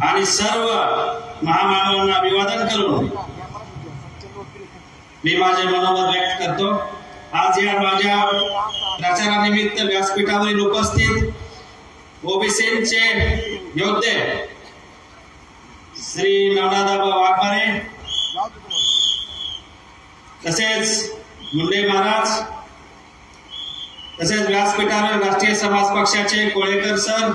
आणि सर्व महामानवांना अभिवादन करून मी माझे मनोगत व्यक्त करतो. आज या माझ्या प्रचारानिमित्त व्यासपीठावरील उपस्थित ओबीसीचे योद्धे श्री नवनाथाबा वाघमारे, तसेच मुंडे महाराज, तसेच व्यासपीठावर राष्ट्रीय समाज पक्षाचे कोळेकर सर,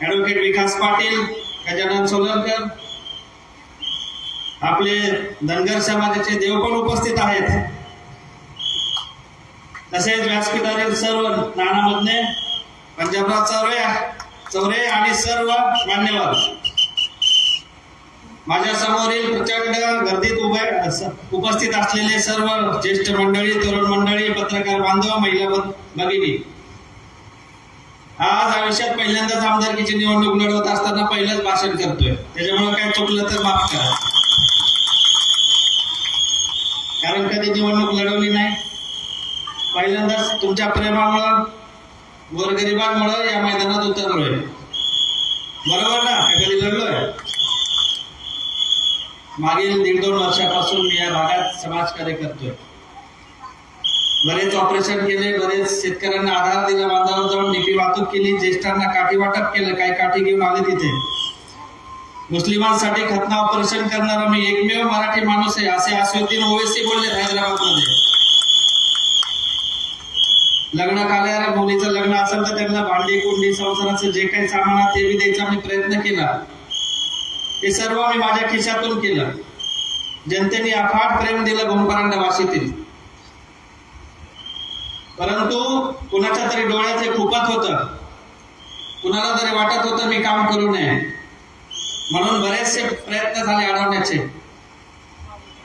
ऍडव्होकेट विकास पाटील, गजानन सोलनकर, आपले धनगर समाजाचे देव पण उपस्थित आहेत, तसेच व्यासपीठावरील सर्व नाना मधने, पंजाबराव चौरे आणि सर्व मान्यवर, माझ्या समोरील प्रचंड गर्दीत उपस्थित असलेले सर्व ज्येष्ठ मंडळी, तरुण मंडळी, पत्रकार बांधव, महिला भगिनी, आज आयुष्यात पहिल्यांदाच आमदारकीची निवडणूक लढवत असताना पहिलंच भाषण करतोय, त्याच्यामुळे काय चुकलं तर माफ करा, कारण कधी निवडणूक लढवली नाही. पहिल्यांदाच तुमच्या प्रेमामुळं, गोरगरिबांमुळं या मैदानात उतरलोय. बरोबर ना? कधी लढलोय? मागील 1.5-2 वर्षापासून मी या भागात समाजकार्य करतोय. बरेच ऑपरेशन केले, बरेच शेतकऱ्यांना आधार दिला, बांधावर जाऊन डीपी वाहतूक केली, ज्येष्ठांना काठी वाटप केलं, काही काठी घेऊन आले तिथे. मुस्लिमांसाठी खतना ऑपरेशन करणारा मी एकमेव मराठी माणूस आहे, असे असुद्दीन ओवैसी बोलले हैदराबादमध्ये. लग्न झाल्यावर मुलीचं लग्न असेल तर त्यांना भांडी कुंडी संसाराचं जे काही सामान आहे ते बी द्यायचा मी प्रयत्न केला. हे सर्व मी माझ्या खिशातून केलं. जनतेने अफाट प्रेम दिलं भूमपरांडा वाशीतील. परंतु कुणाच्या तरी डोळ्यात हे खुपत होतं, कुणाला तरी वाटत होतं मी काम करू नये, म्हणून बरेचसे प्रयत्न झाले अडवण्याचे.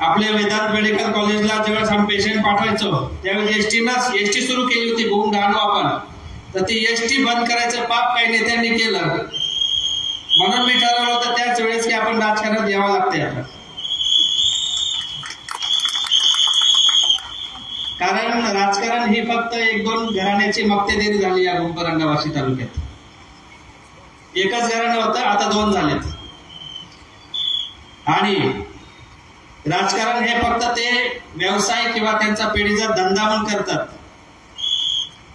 आपल्या वेदांत मेडिकल कॉलेजला ज्यावेळेस आम्ही पेशंट पाठवायचो त्यावेळेस एसटी सुरू केली होती, भूम आणू आपण, तर ती एसटी बंद करायचं पाप काही नेत्यांनी केलं. म्हणून मी ठरवलं होतं त्याच वेळेस की आपण राजकारणात यावं लागते आता, कारण राजकारण ही फक्त 1-2 घराण्याची मक्तेदारी झाली या भूमपरांडा वाशी तालुक्यात. एकच घराणं होतं, आता 2 झालेत. आणि राजकारण हे फक्त ते व्यवसाय किंवा त्यांचा पिढीचा धंदा म्हणून करतात.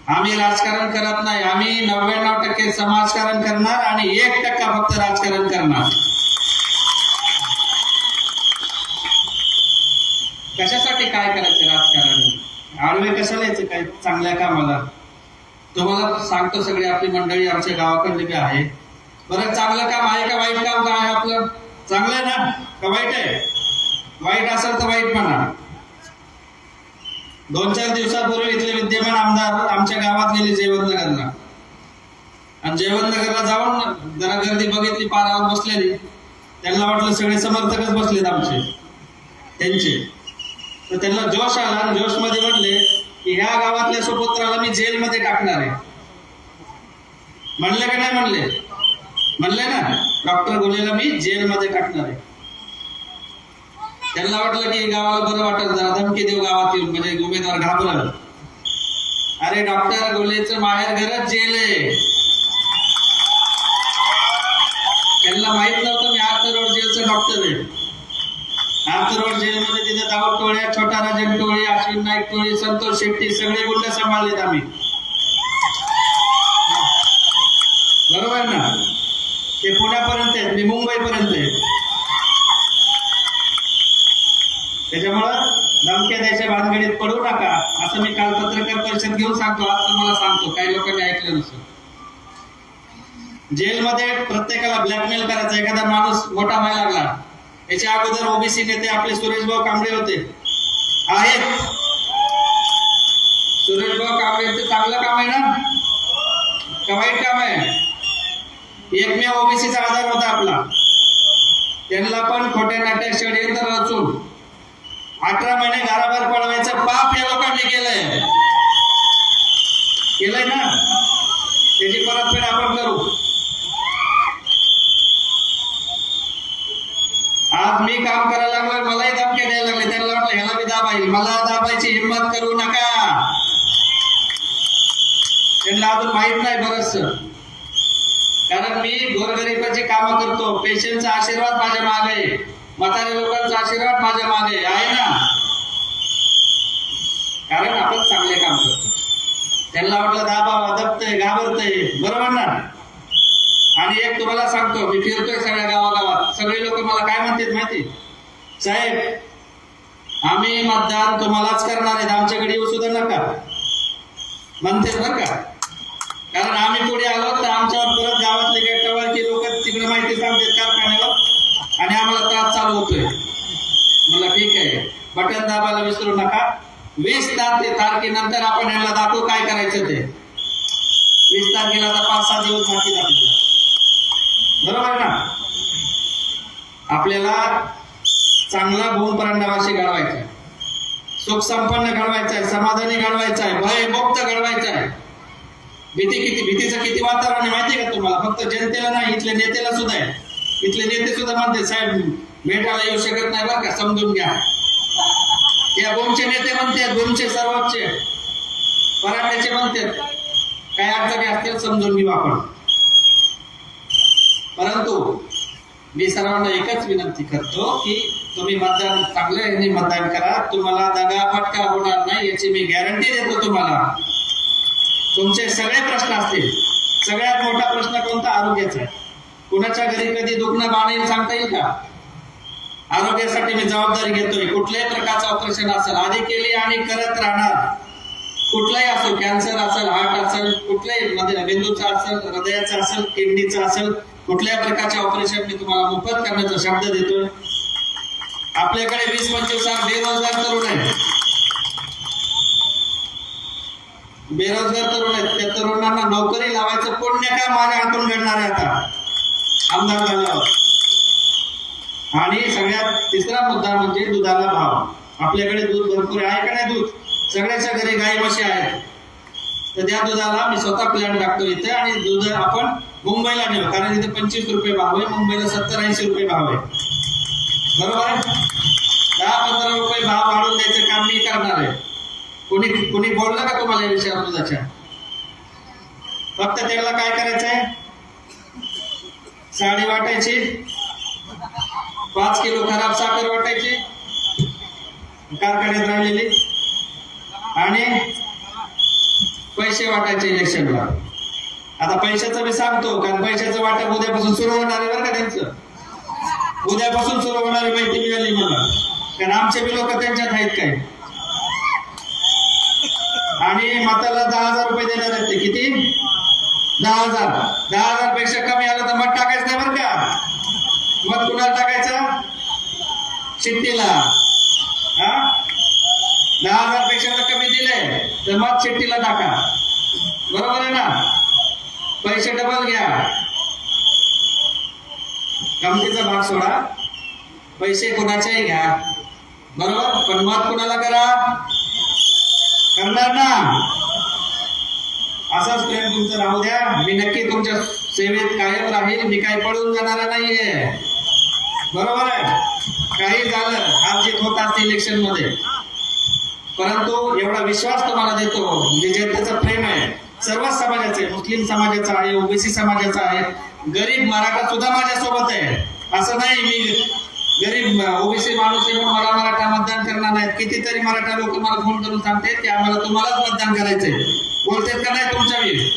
आम्ही राजकारण करत नाही. आम्ही 99% समाजकारण करणार आणि 1% फक्त राजकारण करणार. कशासाठी काय करायचं राजकारण? आडवे कशाला यायचं काय चांगल्या कामाला? तुम्हाला सांगतो, सगळी आपली मंडळी आमच्या गावाकडली बी आहे. बरं, चांगलं काम आहे का वाईट काम काय आहे आपलं? चांगलं आहे ना का वाईट आहे? वाईट असेल तर वाईट म्हणा. 2-4 दिवसापूर्वी इथले विद्यमान आमदार आमच्या गावात गेले जयवंतनगरला, आणि जयवंतनगरला जाऊन जरा गर्दी बघितली, पारावर बसलेली. त्यांना वाटलं सगळे समर्थकच बसलेत आमचे त्यांचे, तर त्यांना जोश आला आणि जोश मध्ये म्हणले की ह्या गावातल्या सुपुत्राला मी जेलमध्ये टाकणार आहे. म्हणले का नाही म्हणले? म्हणले ना, डॉक्टर गोलेला मी जेलमध्ये टाकणार आहे. त्यांना वाटलं की गावाला बरं वाटत, जरा धमकी देऊ गावात येऊन, म्हणजे उमेदवार घाबरला. अरे डॉक्टर गोलेचं माहेर घरच जेल आहे. त्यांना माहित नव्हतं मी आर्थ रोड जेलचं डॉक्टर आहे. आर्थ रोड जेलमध्ये तिथे दाऊद टोळ्या, छोटा राजन टोळी, अश्विन नाईक टोळी, संतोष शेट्टी सगळे गुंड सांभाळलेत आम्ही. बरोबर ना? ते पुण्यापर्यंत आहेत, मी मुंबईपर्यंत आहे. त्याच्यामुळं धमक्या द्यायच्या भानगडीत पडू नका, असं मी काल पत्रकार परिषद घेऊन सांगतो. आज तुम्हाला सांगतो, काही लोकांनी ऐकलं नसेल. जेलमध्ये प्रत्येकाला ब्लॅकमेल करायचा. एखादा माणूस मोठा व्हायला लागला, याच्या अगोदर ओबीसी नेते आपले सुरेशभाऊ कांबळे होते, आहेत. सुरेशभाऊ कांबळेंचं चांगलं काम आहे ना का वाईट काम आहे? एकमेव ओबीसीचा आधार होता आपला. त्यांना पण खोट्या नाट्या षडयंत्र रचून 18 महिने घराबाहेर पळवायचं पाप या लोकांनी केलंय ना. त्याची परतफेड आपण करू. आज मी काम करायला लागलोय, मलाही धमके द्यायला लागले. त्यांना वाटलं ह्याला मी दाबाईल, मला दाबायची हिंमत करू नका. त्यांना अजून माहित नाही बरंच, कारण मी गोरगरिबाची कामं करतो. पेशंटचा आशीर्वाद माझ्या मागे आहे, म्हाताऱ्या लोकांचा आशीर्वाद माझ्या मागे आहे ना. कारण आपण चांगले काम करतो. त्यांना वाटलं दबतंय घाबरतंय, बरोबर ना. आणि एक तुम्हाला सांगतो, मी फिरतोय सगळ्या गावागावात, सगळे लोक मला काय म्हणतात माहिती, साहेब आम्ही मतदान तुम्हालाच करणार आहेत, आमच्याकडे येऊ सुद्धा नका म्हणते बरं का. कारण आम्ही पुढे आलो तर आमच्यावर परत गावातले काही टवाळकी लोक तिकडे माहिती सांगतात कारखान्यावर आणि आम्हाला त्रास चालू होतोय. मला ठीक आहे, बटन दाबायला विसरू नका. 20 तारखेनंतर आपण यांना दाखवू काय करायचं ते. 20 तारखेला आता 5-6 दिवस बाकी आपल्याला, बरोबर ना. आपल्याला चांगला भूमपरांडावाशी घडवायचा आहे, सुख संपन्न घडवायचा आहे, समाधानी घडवायचा आहे, भयमुक्त घडवायचा आहे. भीतीचं किती वातावरण आहे माहितीये का तुम्हाला. फक्त जनतेला नाही, इथल्या नेत्याला सुद्धा आहे. इथले नेते सुद्धा म्हणते साहेब भेटायला येऊ शकत नाही बरं का, समजून घ्या. या गोमचे नेते म्हणतात, गोमचे सर्वोच्च पराठ्याचे म्हणतात, काय अडचणी असतील समजून घेऊ आपण. परंतु मी सर्वांना एकच विनंती करतो की तुम्ही मतदान चांगल्या ह्याने मतदान करा. तुम्हाला दगा फटका होणार नाही याची मी गॅरंटी देतो तुम्हाला. तुमचे सगळे प्रश्न असतील. सगळ्यात मोठा प्रश्न कोणता, आरोग्याचा आहे. कुणाच्या घरी कधी दुखणं बाण सांगता येईल का. आरोग्यासाठी मी जबाबदारी घेतोय. कुठल्याही प्रकारचं ऑपरेशन असेल, आधी केली आणि करत राहणार. कुठलाही असो, कॅन्सर असेल, हार्ट असेल, कुठल्याही मेंदूचं असेल, हृदयाचं असेल, किडनीचं असेल, कुठल्याही प्रकारचे ऑपरेशन मी तुम्हाला मोफत करण्याचा शब्द देतोय. आपल्याकडे 20-25 बेरोजगार तरुण आहेत. त्या तरुणांना नोकरी लावायचं पुण्य काय माझ्या हातून घडणार आहे आता आमदार झाल्यावर. आणि सगळ्यात तिसरा मुद्दा म्हणजे दुधाला भाव. आपल्याकडे दूध भरपूर आहे का नाही. दूध सगळ्याच्या घरी गाई म्हशी आहेत. तर त्या दुधाला मी स्वतः प्लॅन टाकतो इथे आणि दूध आपण मुंबईला नेऊ. कारण इथे 25 रुपये भाव आहे, मुंबईला 70-80 रुपये भाव आहे, बरोबर आहे. 10-15 रुपये भाव वाढवून द्यायचं काम मी करणार आहे. कोणी बोललं का तुम्हाला या विषयावर दुधाच्या. फक्त त्याला काय करायचंय, साडी वाटायची, 5 किलो खराब साखर वाटायची कारखान्यात राहिलेली आणि पैसे वाटायचे इलेक्शनला. आता पैशाचं मी सांगतो, कारण पैशाचं वाटप उद्यापासून सुरू होणार आहे बरं का. त्यांचं उद्यापासून सुरू होणारी माहिती मिळाली मला, कारण आमचे बी लोक त्यांच्यात आहेत काय. आणि मताला 10,000 रुपये देणार आहेत ते. किती? 10,000. 10,000 पेक्षा कमी आलं तर मत टाकायचं नाही बरं का. मत कुणाला टाकायचं, चिठ्ठीला. 10,000 पेक्षा कमी दिले तर मत चिठ्ठीला टाका, बरोबर आहे ना. पैसे डबल घ्या, गमतीचा भाग सोडा, पैसे कोणाच्याही घ्या, बरोबर. पण मत कुणाला करा, करणार ना. असाच प्रेम तुमचं राहू द्या. मी नक्की तुमच्या सेवेत कायम राहील. मी काही पळून जाणार नाहीये, बरोबर आहे. काही झालं, हार जीत होत असते इलेक्शन मध्ये, परंतु एवढा विश्वास तुम्हाला देतो, म्हणजे जनतेचं प्रेम आहे. सर्वच समाजाचं आहे, मुस्लिम समाजाचं आहे, ओबीसी समाजाचं आहे, गरीब मराठा सुद्धा माझ्यासोबत आहे. असं नाही मी गरीब ओबीसी माणूस आहे म्हणून मला मराठा मतदान करणार नाहीत. कितीतरी मराठा लोक मला फोन करून सांगतात की आम्हाला तुम्हालाच मतदान करायचंय, बोलतात का नाही तुमच्या वेळी.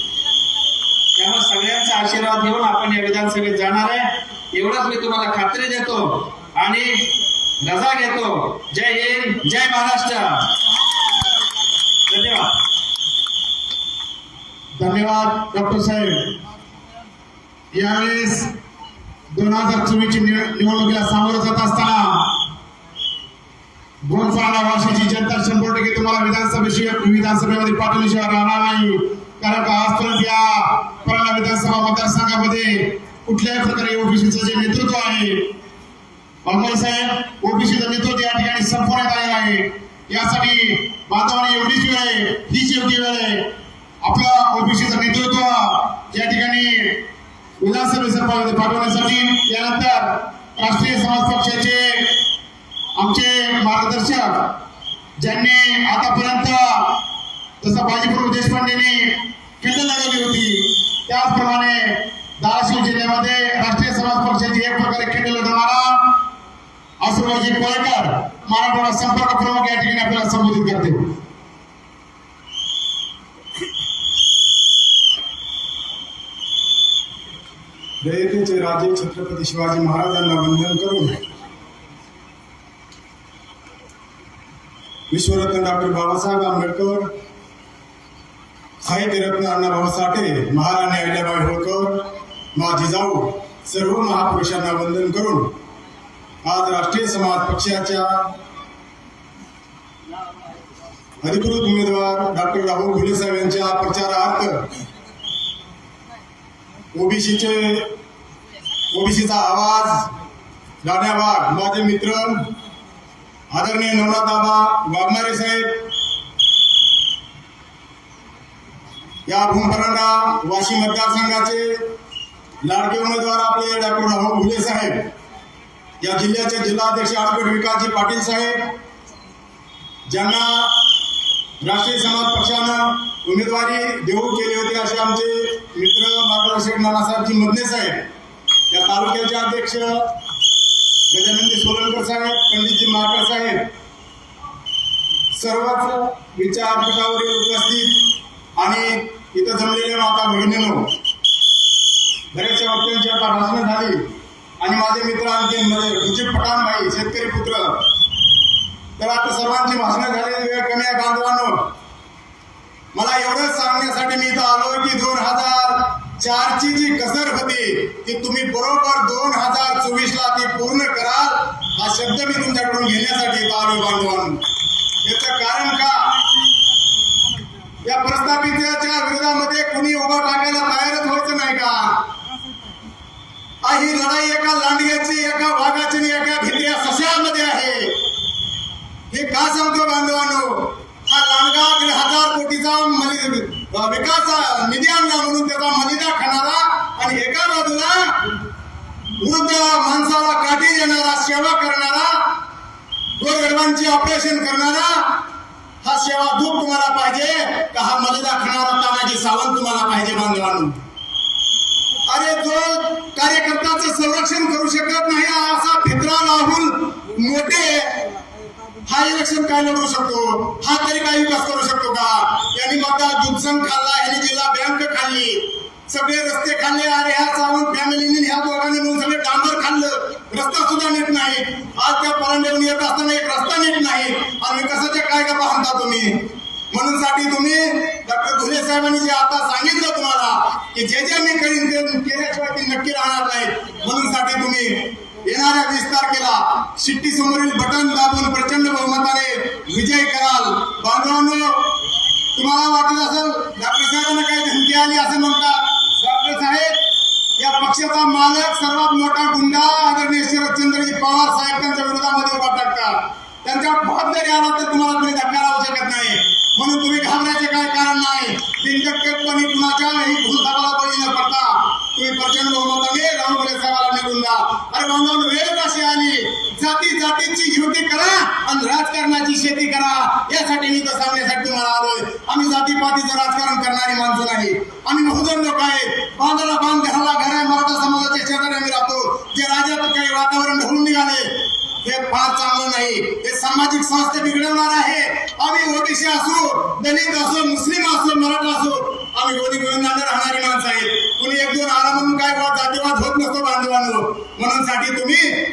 त्यामुळे सगळ्यांचा आशीर्वाद घेऊन आपण या विधानसभेत जाणार आहे, एवढंच मी तुम्हाला खात्री देतो आणि रजा घेतो. जय हिंद, जय महाराष्ट्र. धन्यवाद. धन्यवाद डॉक्टर साहेब. यावेळेस 2024 निवडणुकीला सामोरं जात असताना गोंडपाडा वाशीची जनता 100% तुम्हाला विधानसभेमध्ये पाठवल्याशिवाय राहणार नाही. कारण का आजपर्यंत या परांडा विधानसभा मतदारसंघामध्ये कुठल्याही प्रकारे ओबीसीचं जे नेतृत्व आहे, बांगोळे साहेब, ओबीसीचं नेतृत्व या ठिकाणी संपवण्यात आले आहे. यासाठी बांधवांनी एवढीच वेळ आहे, हीच योग्य वेळ आहे. आपलं ओबीसीचं नेतृत्व या ठिकाणी विधानसभेमध्ये पाठवण्यासाठी. यानंतर राष्ट्रीय समाज पक्षाचे आमचे मार्गदर्शक ज्यांनी आतापर्यंत जसं बाजीप्रभू देशपांडेंनी खिंड लढवली होती, त्याचप्रमाणे धाराशिव जिल्ह्यामध्ये राष्ट्रीय समाज पक्षाची एक प्रकारे खिंड लढवणारा आसुबाजी कोळेकर, मराठवाडा संपर्क प्रमुख या ठिकाणी आपल्याला संबोधित करते. रयतेचे राजे छत्रपती शिवाजी महाराजांना वंदन करून विश्वरत्न डॉक्टर बाबासाहेब आंबेडकर, साहित्यरत्न अण्णाभाऊ साठे, महाराणी अहिल्याबाई होळकर, मा जिजाऊ सर्व महापुरुषांना वंदन करून आज राष्ट्रीय समाज पक्षाच्या अधिकृत उमेदवार डॉक्टर राहुल घुले साहेब यांच्या प्रचारार्थ ओबीसीचा आवाज गाण्याबाग माझे मित्र आदरणीय नवनाथाबा वाघमारे साहेब, या भूमपरांडा वाशी मतदारसंघाचे लाडके उमेदवार आपले डॉक्टर राहुल घुले साहेब, या जिल्ह्याचे जिल्हाध्यक्ष ॲडव्होकेट विकासजी पाटील साहेब, ज्यांना राष्ट्रीय समाज पक्षानं उमेदवारी देऊ केली होती असे आमचे मित्र मार्गदर्शक नानासाहेबजी मदने साहेब, या तालुक्याचे अध्यक्ष गजानंदी सोलनकर साहेब, पंडितजी मारकर साहेब, सर्वच विचारपीठावरील उपस्थित आणि इथं जमलेले माता भगिनींनो, बऱ्याचशा वक्त्यांची आता भाषणं झाली आणि माझे मित्र आणखी मुजीब पठाण भाई शेतकरी पुत्र, तर आता सर्वांची भाषणं झालेली वेळ कमी आहे बांधवांनो. मला एवढंच सांगण्यासाठी मी इथं आलो की 2004ची जी कसर होती ती तुम्ही बरोबर 2024ला ती पूर्ण कराल, हा शब्द मी तुमच्याकडून घेण्यासाठी इथं आलो बांधवांनो. याचं कारण का, या प्रस्थापिताच्या विरोधामध्ये कुणी उभा टाकायला तयारच व्हायचं नाही का? ही लढाई एका लांडग्याची, एका वाघाची आणि एका भित्र्या सस्यामध्ये आहे. हे का सांगतो बांधवांनो, हा लांडगा 1000 कोटीचा विकास निधी आणला म्हणून त्याचा मलिदा खाणारा आणि एका बाजूला वृद्ध माणसाला काठी देणारा, सेवा करणारा, गोरगरिबांची ऑपरेशन करणारा, हा सेवा दूत तुम्हाला पाहिजे का हा मलिदा खाणारा तानाजी सावंत तुम्हाला पाहिजे बांधवांनो? अरे जो कार्यकर्त्याचं संरक्षण करू शकत नाही असा भित्रा राहुल मोठे हा इलेक्शन काय लढवू शकतो? हा तरी काय विकास करू शकतो का? यांनी मतदार दूधसंघ खाल्ला, यांनी जिल्हा बँक खाल्ली, सगळे रस्ते खाल्ले. अरे ह्या सावंत फॅमिलीने ह्या दोघांनी मिळून सगळे डांबर खाल्लं, रस्ता सुद्धा नीट नाही. आज त्या परांडेहून येत असताना एक रस्ता नीट नाही आणि विकासाच्या काय गप्पा म्हणता तुम्ही? म्हणून साठी तुम्ही डॉक्टर घुले साहेबांनी जे आता सांगितलं तुम्हाला की जे जे मी करीन ते केल्याशिवाय ते नक्की राहणार नाही. म्हणून साठी तुम्ही येणाऱ्या 20 तारखेला शिट्टी समोरील बटन दाबून प्रचंड बहुमताने विजय कराल. बांधवांनो, तुम्हाला वाटत असेल डॉक्टर साहेबांना काही धमकी आली असं म्हणतात. डॉक्टर साहेब या पक्षाचा मालक, सर्वात मोठा गुंडा आदरणीय शरदचंद्रजी पवार साहेब त्यांच्या विरोधामध्ये उभा टाकतात. त्यांच्या भाग जरी आला तर तुम्हाला कोणी धक्का लावू शकत नाही. म्हणून तुम्ही घाबरायचे काय कारण नाही. बिनधक्केपणे कुणाच्याही भूलथापाला बळी न पडता तुम्ही प्रचंड बहुमताने राहुल घुले साहेबांना निवडून द्या. अरे बांधवांनो, वेळच अशी आली, जातीची युती करा आणि राजकारणाची शेती करा. यासाठी मी तर सांगण्यासाठी तुम्हाला आलोय. आम्ही जातीपातीचं राजकारण करणारी माणसं नाही. आम्ही बहुजन लोक आहेत. बांधाला बांध, घराला घर आहे. मराठा समाजाच्या शेजारी आम्ही राहतो. जे राज्यात काही वातावरण ढवळून निघाले हे फार चांगलं नाही. हे सामाजिक स्वास्थ्य बिघडवणार आहे. आम्ही ओबीसी असो, दलित असो, मुस्लिम असो, मराठा असो, आम्ही दोन्ही गोविंदाने राहणारी माणसं आहेत. कुणी एक दोन आला म्हणून काय जातीवाद होत नसतो बांधवांनो. म्हणून साठी तुम्ही,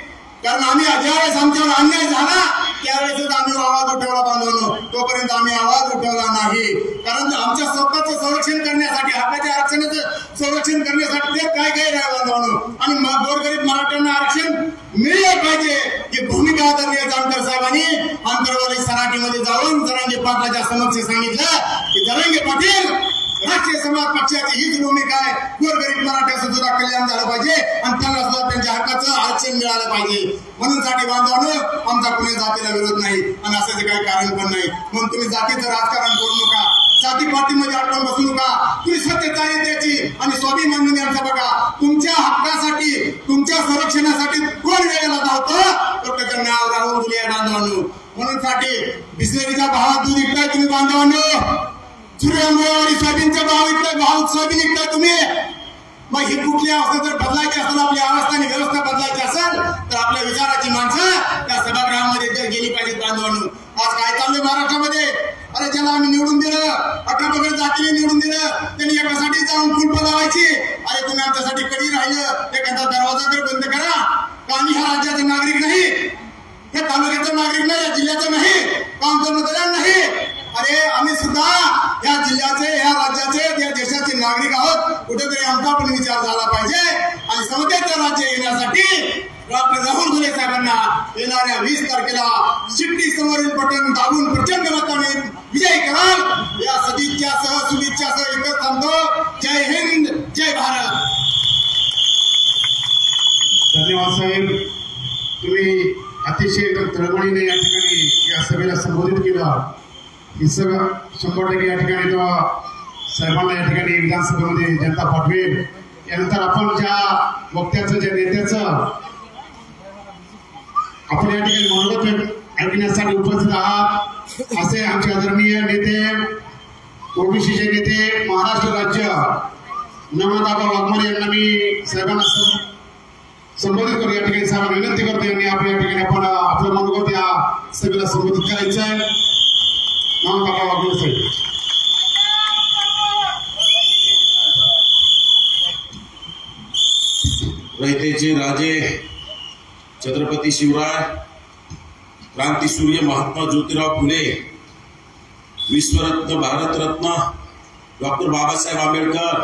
कारण आम्ही ज्यावेळेस आमच्यावर अन्याय झाला त्यावेळेसच आम्ही आवाज उठवला बांधवांनो. तोपर्यंत आम्ही आवाज उठवला नाही. कारण आमच्या स्वतःचं संरक्षण करण्यासाठी, हक्काच्या आरक्षणाचं संरक्षण करण्यासाठी ते काय काय आहे बांधवांनो. आणि गोरगरीब मराठ्यांना आरक्षण मिळले पाहिजे ही भूमिका आदरणीय जानकर साहेबांनी आंतरवाली सराटीमध्ये जाऊन जरांगे पाटलाच्या समक्ष सांगितलं की जरांगे पाटील, राष्ट्रीय समाज पक्षाची हीच भूमिका आहे. गोरगरीब मराठ्याचं सुद्धा कल्याण झालं पाहिजे आणि त्यांना सुद्धा त्यांच्या हक्काचं आरक्षण मिळालं पाहिजे. म्हणून साठी बांधवांनो, आमचा कुणी जातीला विरोध नाही आणि असं काही कारण पण नाही. म्हणून तुम्ही जातीचं राजकारण करू नका, जातीपातीमध्ये अडकून बसू नका. तुम्ही सत्यताची आणि स्वाभिमान यांचं बघा. तुमच्या हक्कासाठी, तुमच्या संरक्षणासाठी कोण वेळेला धावतं तर त्याचं नाव राहुल घुले बांधवांनो. म्हणून साठी बिस्लेरीच्या भावात दूध विकताय तुम्ही बांधवांनो, सूर्यंबळवाडी सोयाबीनचा भाव सोयाबीन विकताय तुम्ही. मग ही कुठली अवस्था जर बदलायची असेल, आपली अवस्था आणि व्यवस्था बदलायची असेल तर आपल्या विचाराची माणसं त्या सभागृहामध्ये जर गेली पाहिजेत बांधवांनो. आज काय चाललंय महाराष्ट्रामध्ये? अरे ज्याला आम्ही निवडून दिलं, 18 पगड जातीने निवडून दिलं, त्यांनी एकासाठी जाऊन कुलप लावायची. अरे तुम्ही आमच्यासाठी कधी राहिलं, एखादा दरवाजा तर बंद करा. का आम्ही ह्या राज्याचे नागरिक नाही, या तालुक्याचा नागरिक नाही, या जिल्ह्याचा नाही, का आमचं मतदान नाही? अरे आम्ही सुद्धा या जिल्ह्याचे, या राज्याचे, या देशाचे नागरिक आहोत. कुठेतरी आमचा पण विचार झाला पाहिजे. आणि समतेचं राज्य येण्यासाठी डॉक्टर राहुल घुले साहेबांना येणाऱ्या 20 तारखेला शिट्टी समोरील बटन दाबून प्रचंड मताने विजयी कराल, या सदिच्छासह शुभेच्छासह एकच थांबतो. जय हिंद, जय भारत. धन्यवाद साहेब. तुम्ही अतिशय तळमळीने या ठिकाणी या सभेला संबोधित केलं. ही सगळं 100% या ठिकाणी तो साहेबांना या ठिकाणी विधानसभेमध्ये जनता पाठवेल. यानंतर आपण ज्या वक्त्याचं, ज्या नेत्याचं आपण या ठिकाणी मनोगत ऐकण्यासाठी उपस्थित आहात, असे आमचे आदरणीय नेते, ओबीसीचे नेते, महाराष्ट्र राज्य नवनाथ वाघमारे यांना मी साहेबांना संबोधित करू या ठिकाणी साहेबांना विनंती करतो. यांनी आपल्या ठिकाणी आपण आपलं मनोगत या सभेला संबोधित करायचं आहे. नवनाथ वाघमारे साहेब. रयतेचे राजे छत्रपती शिवराय, क्रांतीसूर्य महात्मा ज्योतिराव फुले, विश्वरत्न, भारतरत्न डॉक्टर बाबासाहेब आंबेडकर,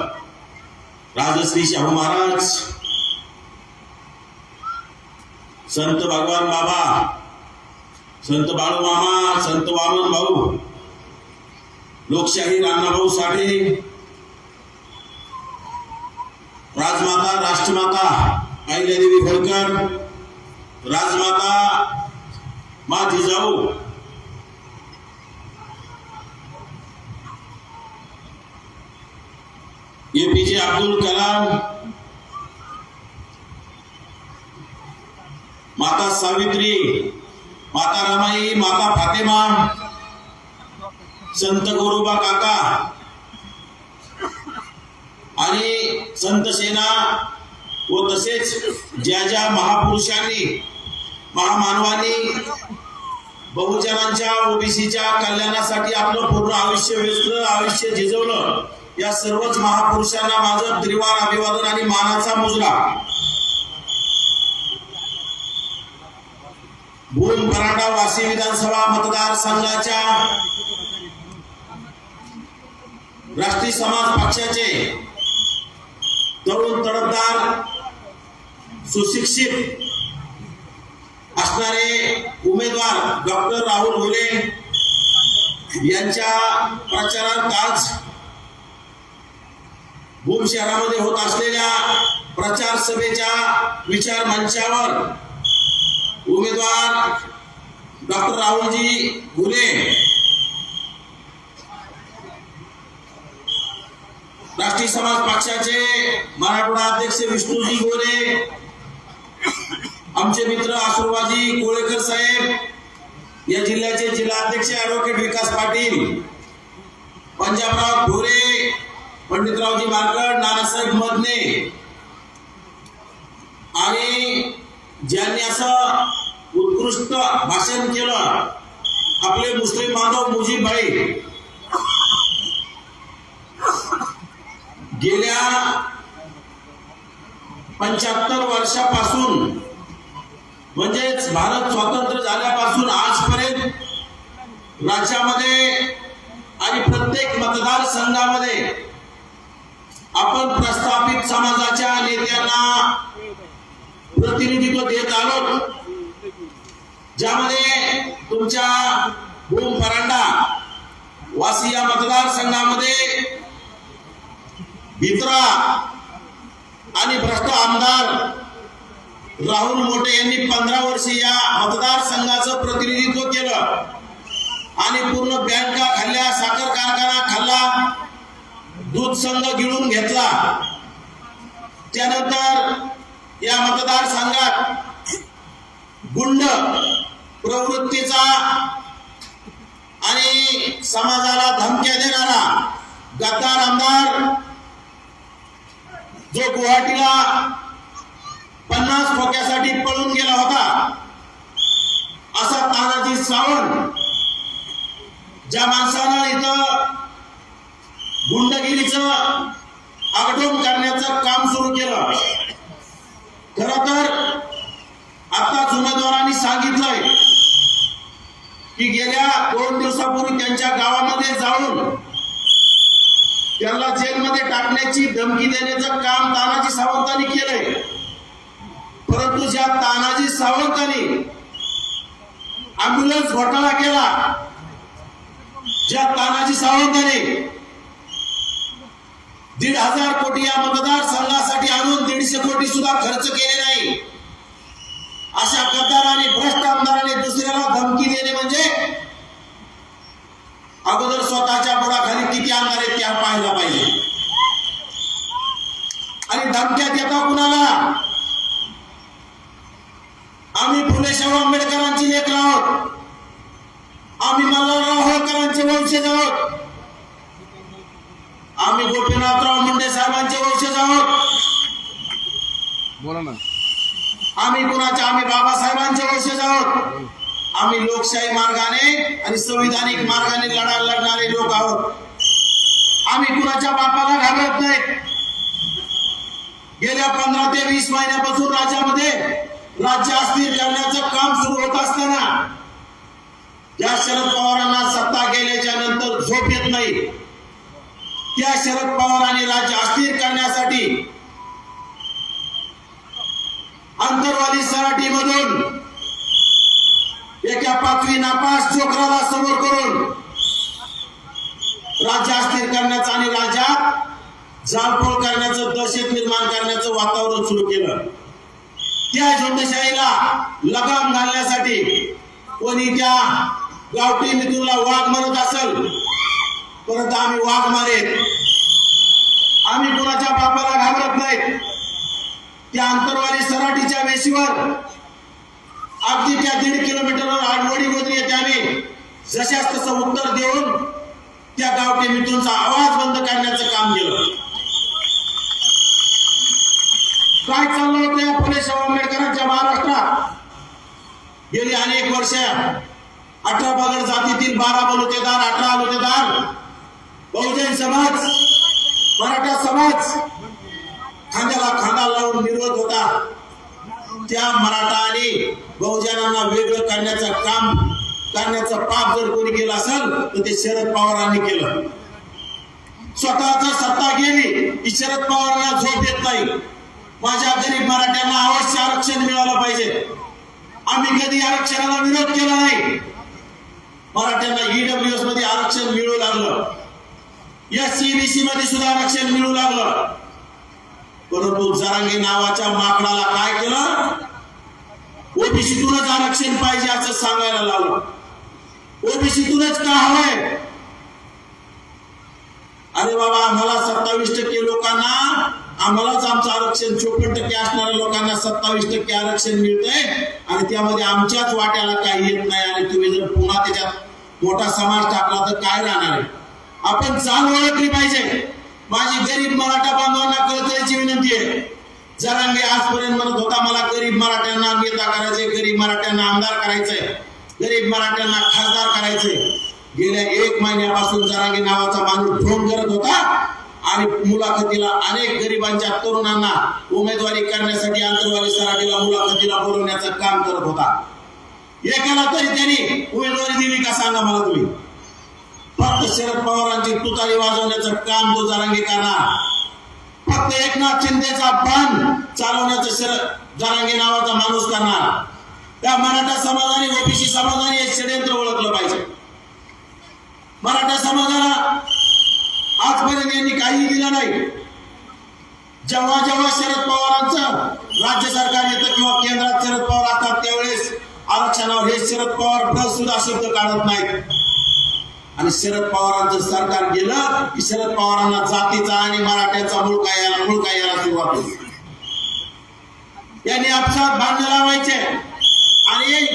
राजश्री शाहू महाराज, संत भगवान बाबा, संत बाळू मामा, संत वामन भाऊ, लोकशाही अण्णाभाऊ साठे, राजमाता, राष्ट्रमाता अहिल्यादेवी होळकर, राजमाता मा जिजाऊ, एपीजे अब्दुल कलाम, माता सावित्री, माता रमाई, माता फातेमा, संत गोरोबा काका आणि संत सेना व तसेच ज्या ज्या महापुरुषांनी, महामानवांनी बहुजनांच्या, ओबीसीच्या कल्याणासाठी आपलं पूर्ण आयुष्य वेचलं, आयुष्य झिजवलं, या सर्वच महापुरुषांना माझं त्रिवार अभिवादन आणि मानाचा मुजरा. भूम परांडा वाशी विधानसभा मतदारसंघाच्या राष्ट्रीय समाज पक्षाचे तरुण तडफदार, सुशिक्षित असणारे उमेदवार डॉक्टर राहुल घुले यांच्या प्रचारात आज भूम शहरामध्ये होत असलेल्या प्रचार सभेच्या विचार मंचावर उमेदवार डॉक्टर राहुलजी घुले, राष्ट्रीय समाज पक्षाचे मराठवाडा अध्यक्ष विष्णूजी गोरे, आमचे मित्र आशुर्वाजी कोळेकर साहेब, या जिल्ह्याचे जिल्हाध्यक्ष ॲडव्होकेट विकास पाटील, पंजाबराव घोरे, पंडितरावजी मारकड, नानासाहेब मदने आणि ज्यांनी असं उत्कृष्ट भाषण केलं आपले मुस्लिम बांधव मुजीब भाई, गेल्या 75 वर्षापासून म्हणजेच भारत स्वतंत्र झाल्यापासून आजपर्यंत राज्यामध्ये आणि प्रत्येक मतदारसंघामध्ये आपण प्रस्थापित समाजाच्या नेत्यांना प्रतिनिधित्व देत आलो, ज्यामध्ये तुमच्या भूम परांडा वासी या मतदारसंघामध्ये भित्रा आणि भ्रष्ट आमदार राहुल मोठे यांनी 15 वर्ष या मतदारसंघाचं प्रतिनिधित्व केलं आणि पूर्ण बँका खाल्ल्या, साखर कारखाना खाल्ला, दूध संघ गिळून घेतला. त्यानंतर या मतदारसंघात गुंड प्रवृत्तीचा आणि समाजाला धमक्या देणारा गद्दार आमदार जो गुवाहाटीला 50 ठोक्यासाठी पळून गेला होता, असा तानाजी सावंत ज्या माणसानं इथं गुंडगिरीचं आगडोम करण्याचं काम सुरू केलं, खरं तर आता उमेदवारांनी सांगितलंय की गेल्या 2 दिवसापूर्वी त्यांच्या गावामध्ये जाऊन त्यांना जेलमध्ये टाकण्याची धमकी देण्याचं काम तानाजी सावंतांनी केलंय. परंतु ज्या तानाजी सावंतांनी अँब्युलन्स घोटाळा केला, ज्या तानाजी सावंतांनी 1,500 कोटी या मतदारसंघासाठी आणून 150 कोटी सुद्धा खर्च केले नाही, अशा गद्दार आणि भ्रष्ट आमदारांनी दुसऱ्याला धमकी देणे म्हणजे अगोदर स्वतःच्या बुडाखाली किती आमदार आहेत त्या पाहायला पाहिजे. आणि धमक्या देता कुणाला? आम्ही फुले शाहू आंबेडकरांची लेकर आहोत, आम्ही मल्हारराव होळकरांचे वंशज आहोत, आम्ही गोपीनाथराव मुंडे साहेबांचे वंशज आहोत. बोला ना. आम्ही बाबासाहेबांचे वंशज आहोत. आम्ही लोकशाही मार्गाने आणि संविधानिक मार्गाने लढणारे लोक आहोत. आम्ही कुणाच्या बापाला घाबरत नाहीत. गेल्या 15 ते 20 महिन्यापासून राज्यामध्ये राज्य अस्थिर करण्याचं काम सुरू होत असताना ज्या शरद पवारांना सत्ता गेल्याच्या नंतर झोप येत नाही, त्या शरद पवारांनी राज्य अस्थिर करण्यासाठी अंतरवाली सराटीमधून एका 5वी नापास जोकराला समोर करून राज्य अस्थिर करण्याचं आणि राज्यात जाळपोळ करण्याचं, दहशत निर्माण करण्याचं वातावरण सुरू केलं. त्या झुंडशाहीला लगाम घालण्यासाठी कोणी त्या गावठी मित्राला वाघ म्हणत असेल, परंतु आम्ही वाघ मारेत. आम्ही कोणाच्या बापाला घाबरत नाहीत. त्या अंतरवाली सराटीच्या वेशीवर अगदी त्या 1.5 किलोमीटरवर आडवडी गोदरी येते. आम्ही जशाच तसं उत्तर देऊन त्या गावठी मित्रांचा आवाज बंद करण्याचं काम केलं. काय चाललं होतं या फुले शाहू आंबेडकरांच्या महाराष्ट्रात? गेली अनेक वर्ष 18 पगड जातीतील 12 बलुतेदार, 18 बलुतेदार, बहुजन समाज, मराठा समाज खांद्याला खांदा लावून निर्वत होता. त्या मराठा आणि बहुजनांना वेगळं करण्याचं काम करण्याचं पाप जर कोणी केलं असेल तर ते शरद पवारांनी केलं. स्वतःच सत्ता गेली की शरद पवारांना झोप येत नाही. माझ्या गरीब मराठ्यांना अवश्य आरक्षण मिळालं पाहिजे. आम्ही कधी आरक्षणाला विरोध केला नाही. मराठ्यांना ईडब्ल्यूएस मध्ये आरक्षण मिळू लागलं, SC-BC मध्ये सुद्धा आरक्षण मिळू लागलं. परंतु जरांगे नावाच्या माकडाला काय केलं? ओबीसीतूनच आरक्षण पाहिजे असं सांगायला लावलं. ओबीसीतूनच का हवंय? अरे बाबा, आम्हाला 27% लोकांना, आम्हालाच आमचं आरक्षण 54% असणाऱ्या लोकांना 27% आरक्षण मिळतंय आणि त्यामध्ये आमच्याच वाट्याला काही येत नाही. आणि तुम्ही जर पुन्हा त्याच्यात मोठा समाज टाकला तर काय राहणार आहे? आपण चाल ओळखली पाहिजे. माझी गरीब मराठा बांधवांना कळकळीची विनंती आहे. जरांगे आजपर्यंत म्हणत होता मला गरीब मराठ्यांना नेता करायचंय, गरीब मराठ्यांना आमदार करायचंय, गरीब मराठ्यांना खासदार करायचंय. गेल्या 1 महिन्यापासून जरांगे नावाचा माणूस ढोंग करत होता आणि मुलाखतीला अनेक गरिबांच्या तरुणांना उमेदवारी करण्यासाठी अंतरवाली सराटीला मुलाखतीला बोलवण्याचं काम करत होता. एकाला तरी त्यांनी उमेदवारी दिली का सांगा मला तुम्ही? फक्त शरद पवारांची तुतारी वाजवण्याचं काम तो जरांगे करणार. फक्त एकनाथ शिंदेचा बाण चालवण्याचं जरांगे नावाचा माणूस करणार. त्या मराठा समाजाने, ओबीसी समाजाने हे षडयंत्र ओळखलं पाहिजे. मराठा समाजाला आजपर्यंत यांनी काही दिलं नाही. जेव्हा जेव्हा शरद पवारांचं राज्य सरकार येतं किंवा केंद्रात शरद पवार असतात त्यावेळेस आरक्षणावर हे शरद पवार सुद्धा शब्द काढत नाहीत. आणि शरद पवारांचं सरकार गेलं की शरद पवारांना जातीचा आणि मराठ्याचा मुळका यायला सुरुवात होती. यांनी आपसात भांडण लावायचे आणि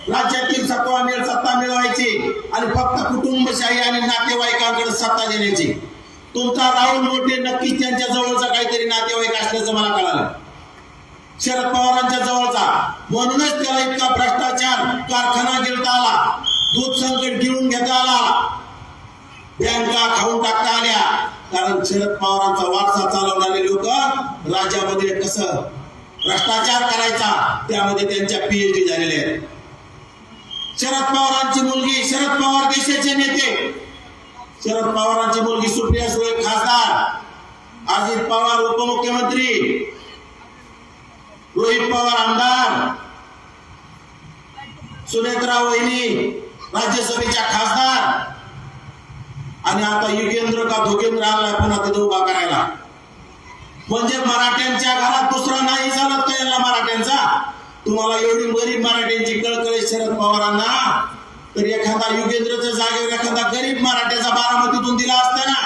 राज्यातील सत्ता मिळवायची आणि फक्त कुटुंबशाही आणि नातेवाईकांकडे सत्ता देण्याची. तुमचा राहुल मोठे नक्कीच त्यांच्या जवळचा काहीतरी नातेवाईक असल्याचं मला कळालं, शरद पवारांच्या जवळचा. म्हणूनच त्याला इतका भ्रष्टाचार कारखाना गिळता आला, दूध संकट गिळून घेता आला, बँका खाऊन टाकता आल्या, कारण शरद पवारांचा वारसा चालवणारे लोक राज्यामध्ये कसं भ्रष्टाचार करायचा त्यामध्ये त्यांच्या PhD झालेल्या आहेत. शरद पवारांची मुलगी, शरद पवार देशाचे नेते, शरद पवारांची मुलगी सुप्रिया सुळे खासदार, अजित पवार उपमुख्यमंत्री, रोहित पवार आमदार, सुनेत्रा वहिनी राज्यसभेच्या खासदार, आणि आता युगेंद्र का धोगेंद्र आला पुन्हा तिथे उभा करायला. म्हणजे मराठ्यांच्या घरात दुसरा नाही चालत का यांना मराठ्यांचा? तुम्हाला एवढी गरीब मराठ्यांची कळकळ शरद पवारांना, तर एखादा युगेंद्रच्या जागेवर एखादा गरीब मराठ्याचा बारामतीतून दिला असता ना.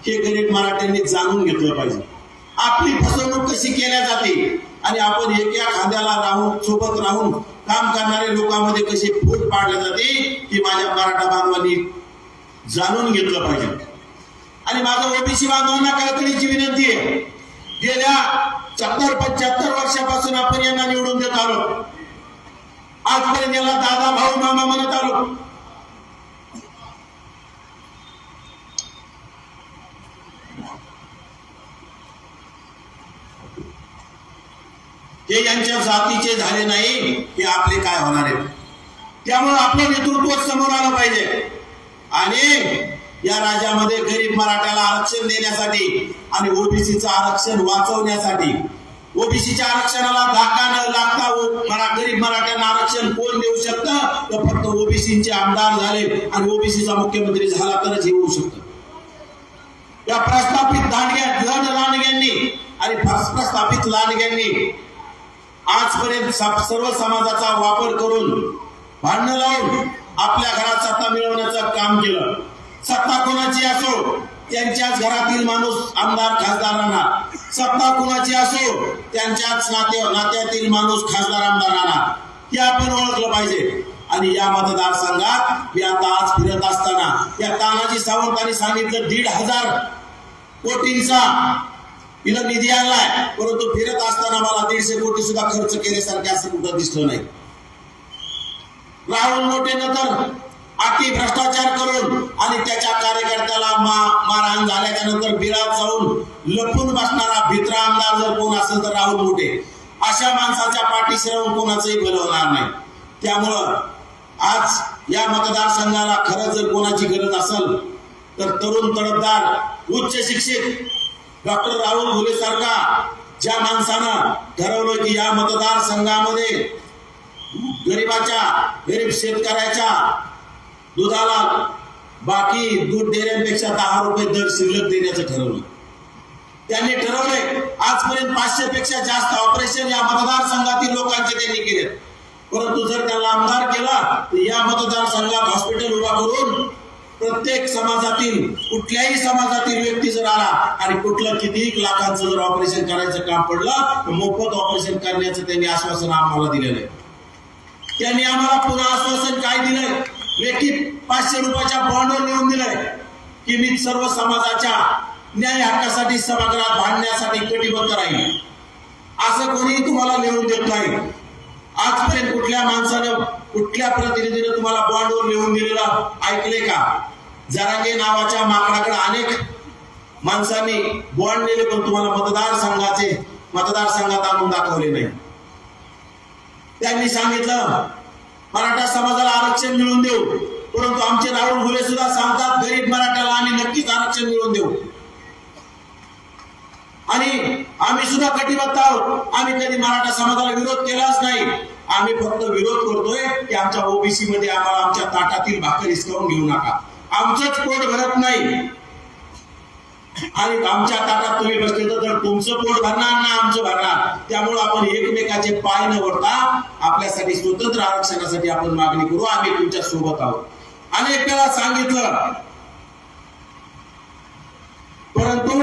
हे गरीब मराठ्यांनी जाणून घेतलं पाहिजे आपली फसवणूक कशी केल्या जाते आणि आपण एका खांद्याला राहून सोबत राहून काम करणाऱ्या लोकांमध्ये कशी फूट पाडली जाते ही माझ्या मराठा बांधवांनी जाणून घेतलं पाहिजे. आणि माझं ओबीसी बांधवांना कळकळीची विनंती आहे, गेल्या 70-75 वर्षापासून आपण यांना निवडून देत आलो, आजपर्यंत याला दादा भाऊ मामा म्हणत आलो. हे यांच्या जातीचे झाले नाही हे आपले काय होणार आहे. त्यामुळे आपलं नेतृत्व समोर आलं पाहिजे आणि या राज्यामध्ये गरीब मराठ्याला आरक्षण देण्यासाठी आणि ओबीसीचं आरक्षण वाचवण्यासाठी, ओबीसीच्या आरक्षणाला धक्का न लागता गरीब मराठ्यांना आरक्षण कोण देऊ शकतं? तर फक्त ओबीसीचे आमदार झाले आणि ओबीसीचा मुख्यमंत्री झाला तरच हे होऊ शकतं. या प्रस्थापित लांडग्यांनी आणि प्रस्थापित लांडग्यांनी आजपर्यंत सर्व समाजाचा वापर करून भांडण लावून आपल्या घरात सत्ता मिळवण्याचं काम केलं. सत्ता कोणाची असो त्यांच्याच घरातील माणूस आमदार खासदारांना, सत्ता कोणाची असो त्यांच्याच नात्यातील माणूस खासदार आमदारांना, हे आपण ओळखलं पाहिजे. आणि या मतदारसंघात मी आता आज फिरत असताना या तानाजी सावंतांनी सांगितलं 1,500 कोटींचा तिला निधी आणलाय, परंतु फिरत असताना मला 150 कोटी सुद्धा खर्च केल्यासारखे असं कुठं दिसलं नाही. राहुल मोठेनं तर अति भ्रष्टाचार करून आणि त्याच्या कार्यकर्त्याला मारहाण झाल्याच्या नंतर बिळात जाऊन लपून बसणारा भित्रा आमदार जर कोण असेल तर राहुल मोठे. अशा माणसाच्या पाठीशी राहून कोणाचंही भलं होणार नाही. त्यामुळं आज या मतदारसंघाला खरंच जर कोणाची गरज असेल तर तरुण तडफदार उच्च शिक्षित डॉक्टर राहुल घुले सारखा ज्या माणसानं ठरवलं की या मतदारसंघामध्ये गरीब शेतकऱ्याच्या दुधाला बाकी दूध डेऱ्यांपेक्षा 10 रुपये दर शिल्लक देण्याचं ठरवलं. त्यांनी ठरवलंय आजपर्यंत 500 पेक्षा जास्त ऑपरेशन या मतदारसंघातील लोकांचे त्यांनी केले. परंतु जर त्याला आमदार केला तर या मतदारसंघात हॉस्पिटल उभा करून प्रत्येक समाजातील कुठल्याही समाजातील व्यक्ती जर आला आणि कुठलं कितीही लाखांचं जर ऑपरेशन करायचं काम पडलं तर मोफत ऑपरेशन करण्याचं त्यांनी आश्वासन आम्हाला दिलेलं आहे. त्यांनी आम्हाला पुन्हा आश्वासन काय दिलंय? लेखी 500 रुपयाच्या बॉन्डवर लिहून दिलंय की मी सर्व समाजाच्या न्याय हक्कासाठी सभागृहात भांडण्यासाठी कटिबद्ध राहील. असं कोणीही तुम्हाला लिहून देत नाही. आजपर्यंत कुठल्या माणसानं कुठल्या प्रतिनिधीने तुम्हाला बॉन्डवर लिहून दिलेलं ऐकले का? जरांगे नावाच्या माकडाकडे अनेक माणसांनी बॉन्ड दिले पण तुम्हाला मतदारसंघात आणून दाखवले नाही. त्यांनी सांगितलं मराठा समाजाला आरक्षण मिळवून देऊ, परंतु आमचे राहुल घुले सुद्धा सांगतात गरीब मराठ्याला आम्ही नक्कीच आरक्षण मिळवून देऊ आणि आम्ही सुद्धा कटिबद्ध आहोत. आम्ही कधी मराठा समाजाला विरोध केलाच नाही. आम्ही फक्त विरोध करतोय की आमच्या ओबीसी मध्ये आम्हाला आमच्या ताटातील भाकर हिसकावून घेऊ नका. आमचंच पोट भरत नाही आणि आमच्या ताटात तुम्ही बसले तर तुमचं पोट भरणार ना आमचं भरणार. त्यामुळे आपण एकमेकाचे पाय न ओढता आपल्यासाठी स्वतंत्र आरक्षणासाठी आपण मागणी करू. आम्ही तुमच्या सोबत आहोत. अनेक वेळा सांगितलं परंतु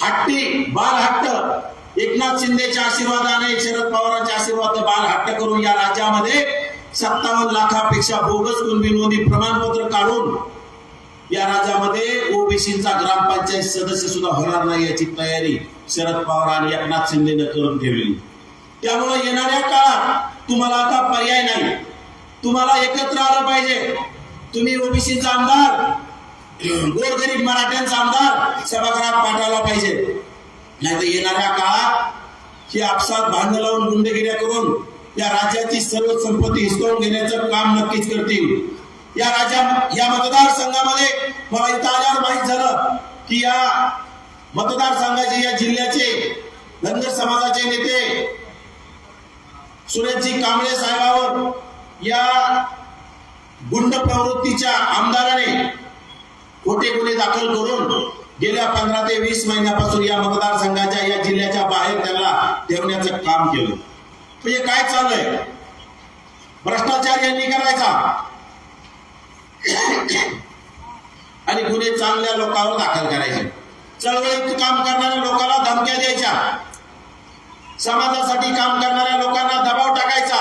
हट्टी बाल हट्ट एकनाथ शिंदेच्या आशीर्वादाने शरद पवारांच्या आशीर्वाद बाल हट्ट करून या राज्यामध्ये 57 लाखापेक्षा बोगस कुणबी नोंदी प्रमाणपत्र काढून या राज्यामध्ये ओबीसीचा ग्रामपंचायत सदस्य सुद्धा होणार नाही याची तयारी शरद पवार आणि एकनाथ शिंदेने करून ठेवली. त्यामुळे येणाऱ्या काळात तुम्हाला आता पर्याय नाही. तुम्हाला एकत्र आलं पाहिजे. तुम्ही ओबीसीचा आमदार, गोरगरीब मराठ्यांचा आमदार सभागृहात पाठवला पाहिजे. नाही तर येणाऱ्या काळात ही आपसात भांडण लावून गुंडगिऱ्या करून या राज्याची सर्व संपत्ती हिसकावून घेण्याचं काम नक्कीच करतील. या मतदारसंघामध्ये मला इथं आल्यावर माहीत झालं की या मतदारसंघाचे, या जिल्ह्याचे धनगर समाजाचे नेते सुरेशजी कांबळे साहेबांवर या गुंड प्रवृत्तीच्या आमदाराने खोटे गुन्हे दाखल करून गेल्या 15 ते 20 महिन्यापासून या मतदारसंघाच्या, या जिल्ह्याच्या बाहेर त्याला ठेवण्याचं काम केलं. म्हणजे काय चाललंय? भ्रष्टाचार यांनी करायचा आणि गुन्हे चांगल्या लोकांवर दाखल करायचे. चळवळीत काम करणाऱ्या लोकांना धमक्या द्यायच्या, समाजासाठी काम करणाऱ्या लोकांना दबाव टाकायचा.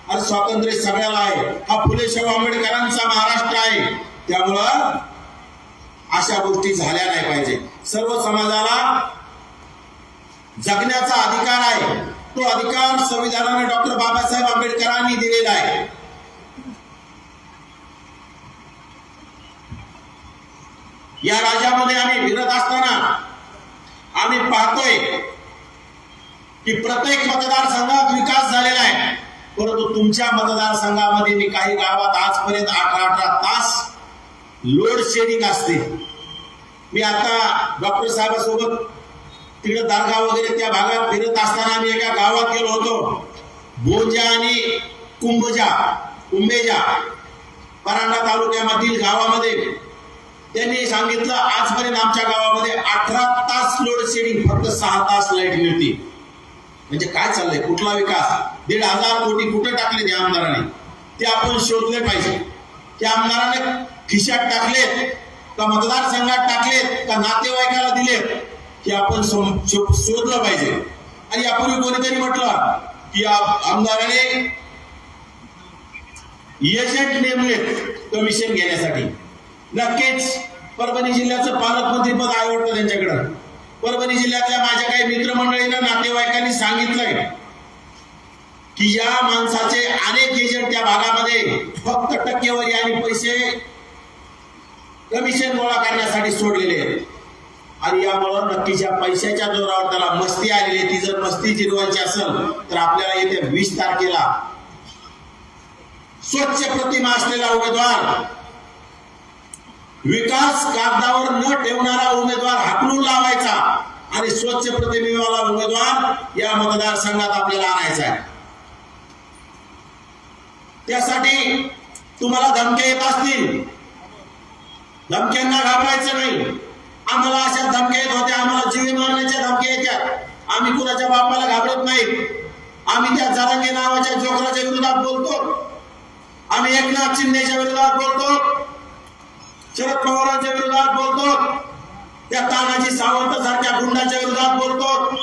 आणि स्वातंत्र्य सगळ्याला आहे. हा फुले शाहू आंबेडकरांचा महाराष्ट्र आहे. त्यामुळं अशा गोष्टी झाल्या नाही पाहिजे. सर्व समाजाला जगण्याचा अधिकार आहे. तो अधिकार संविधानाने डॉक्टर बाबासाहेब आंबेडकरांनी दिलेला आहे. या राज्यामध्ये आम्ही फिरत असताना आम्ही पाहतोय की प्रत्येक मतदारसंघात विकास झालेला आहे. परंतु तुमच्या मतदारसंघामध्ये मी काही गावात आजपर्यंत 18 तास लोड शेडिंग असते. मी आता डॉक्टर साहेबांसोबत तिकडे दारगा वगैरे त्या भागात फिरत असताना आम्ही एका गावात गेलो होतो. बोंजा आणि कुंभेजा परांडा तालुक्यामधील गावामध्ये त्यांनी सांगितलं आजपर्यंत आमच्या गावामध्ये 18 तास लोड शेडिंग, फक्त 6 तास लाईट मिळते. म्हणजे काय चाललंय? कुठला विकास? 1,500 कोटी कुठे टाकले त्या आमदाराने? ते आपण शोधले पाहिजे. त्या आमदाराने खिशात टाकलेत का मतदारसंघात टाकलेत का नातेवाईकाला दिलेत की आपण शोधलं पाहिजे. आणि यापूर्वी कोणीतरी म्हटलं की आमदाराने एजंट नेमलेत कमिशन घेण्यासाठी. नक्कीच परभणी जिल्ह्याचं पालकमंत्रीपद आवडतं त्यांच्याकडं. परभणी जिल्ह्यातल्या माझ्या काही मित्रमंडळींना, नातेवाईकांनी सांगितलंय की या माणसाचे अनेक एजंट त्या भागामध्ये फक्त टक्केवारी आणि पैसे कमिशन गोळा करण्यासाठी सोडलेले आहेत. आणि यामुळं नक्कीच या पैशाच्या जोरावर त्याला मस्ती आलेली. ती जर मस्ती जिरवायची असेल तर आपल्याला येत्या 20 तारखेला स्वच्छ प्रतिमा असलेला उमेदवार, विकास कागदावर न ठेवणारा उमेदवार हाकलून लावायचा आणि स्वच्छ प्रतिमेवाला उमेदवार या मतदारसंघात आपल्याला आणायचा आहे. त्यासाठी तुम्हाला धमक्या येत असतील, धमक्यांना घाबरायचं नाही. आम्हाला अशा धमक्या येत होत्या, आम्हाला जीवे मारण्याच्या धमक्या येत्या. आम्ही कुणाच्या बापाला घाबरत नाही. आम्ही त्या जरांगे नावाच्या जोकराच्या विरोधात बोलतो, आम्ही एकनाथ शिंदेच्या विरोधात बोलतो, शरद पवारांच्या विरोधात बोलतो, त्या तानाजी सावंत सारख्या गुंडाच्या विरोधात बोलतो.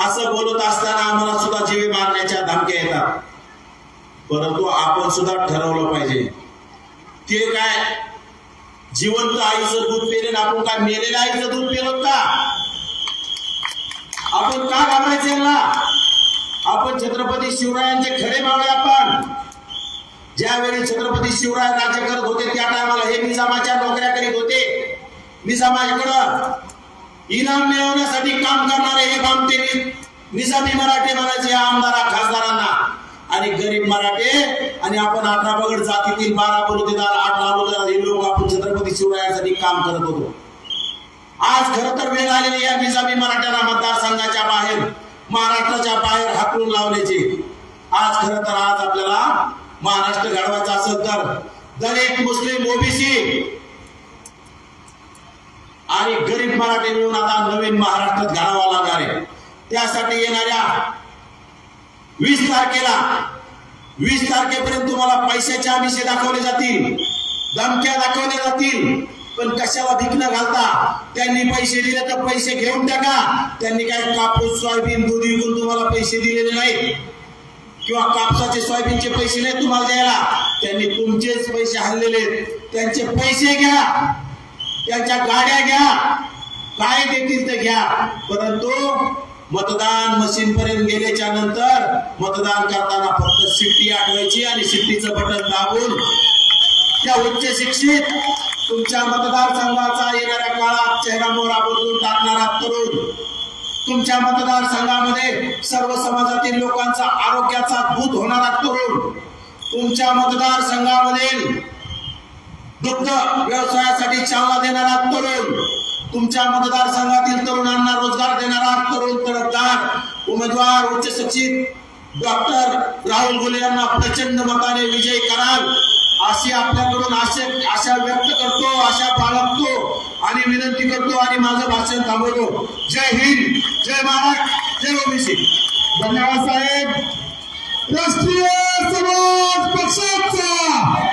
असं बोलत असताना आम्हाला सुद्धा जीवे मारण्याच्या धमक्या येतात. परंतु आपण सुद्धा ठरवलं पाहिजे ते काय जिवंत आईचं दूध पेरेल, आपण काय मेलेल्या आईचं दूध पेरत का? आपण का घाबरायचं यांना? आपण छत्रपती शिवरायांचे खरे मावळे. आपण ज्यावेळी छत्रपती शिवराय राज्य करत होते त्या टायमाला हे निजामाच्या नोकऱ्या करीत होते. निजामाकडं इनाम मिळवण्यासाठी काम करणारे हे बामते निजामी मराठे म्हणायचे आमदारा खासदारांना. आणि गरीब मराठे आणि आपण 18 पगड जातीतील 12 बलुतेदार 18 बलुतेदार हे लोक आपण छत्रपती शिवरायांसाठी काम करत होतो. आज खरं तर वेळ आलेली या निजामी मराठ्याला मतदारसंघाच्या बाहेर, महाराष्ट्राच्या बाहेर हाकलून लावण्याची. आज खरं तर आज आपल्याला महाराष्ट्र घडवायचा असेल तर दलित, मुस्लिम, ओबीसी आणि गरीब मराठी मिळून आता नवीन महाराष्ट्र घडावा लागणार आहे. त्यासाठी येणाऱ्या 20 तारखेपर्यंत तुम्हाला पैशाचे आमिषे दाखवले जातील, धमक्या दाखवल्या जातील. पण कशाला भीक न घालता त्यांनी पैसे दिले तर पैसे घेऊन टाका. त्यांनी काय कापूस, सोयाबीन, दूध विकून तुम्हाला पैसे दिलेले नाही किंवा कापसाचे, सोयाबीनचे पैसे नाही तुम्हाला द्यायला. त्यांनी तुमचेच पैसे हल्लेले. त्यांचे पैसे घ्या, त्यांच्या गाड्या घ्या, काय देतील ते घ्या. परंतु मतदान मशीन पर्यंत गेल्याच्या नंतर मतदान करताना फक्त शिट्टी आठवायची आणि शिट्टीचं बटन दाबून त्या उच्च शिक्षित तुमच्या मतदारसंघाचा येणाऱ्या काळात चेहरा मोहरा बदलून टाकणारा तरुण, तुमच्या मतदारसंघामध्ये सर्व समाजातील लोकांचा आरोग्याचा दूत होणारा तरुण, तुमच्या मतदारसंघामधील दुग्ध व्यवसायासाठी चालना देणारा तरुण, तुमच्या मतदारसंघातील तरुणांना रोजगार देणारा तरुण तरफदार उमेदवार उच्च शिक्षित डॉक्टर राहुल घुले यांना प्रचंड मताने विजयी कराल अशी आपल्याकडून आशा व्यक्त करतो, आशा बाळगतो आणि विनंती करतो आणि माझं भाषण थांबवतो. जय हिंद, जय महाराष्ट्र, जय ओबीसी. धन्यवाद साहेब. राष्ट्रीय समाज पक्षाचा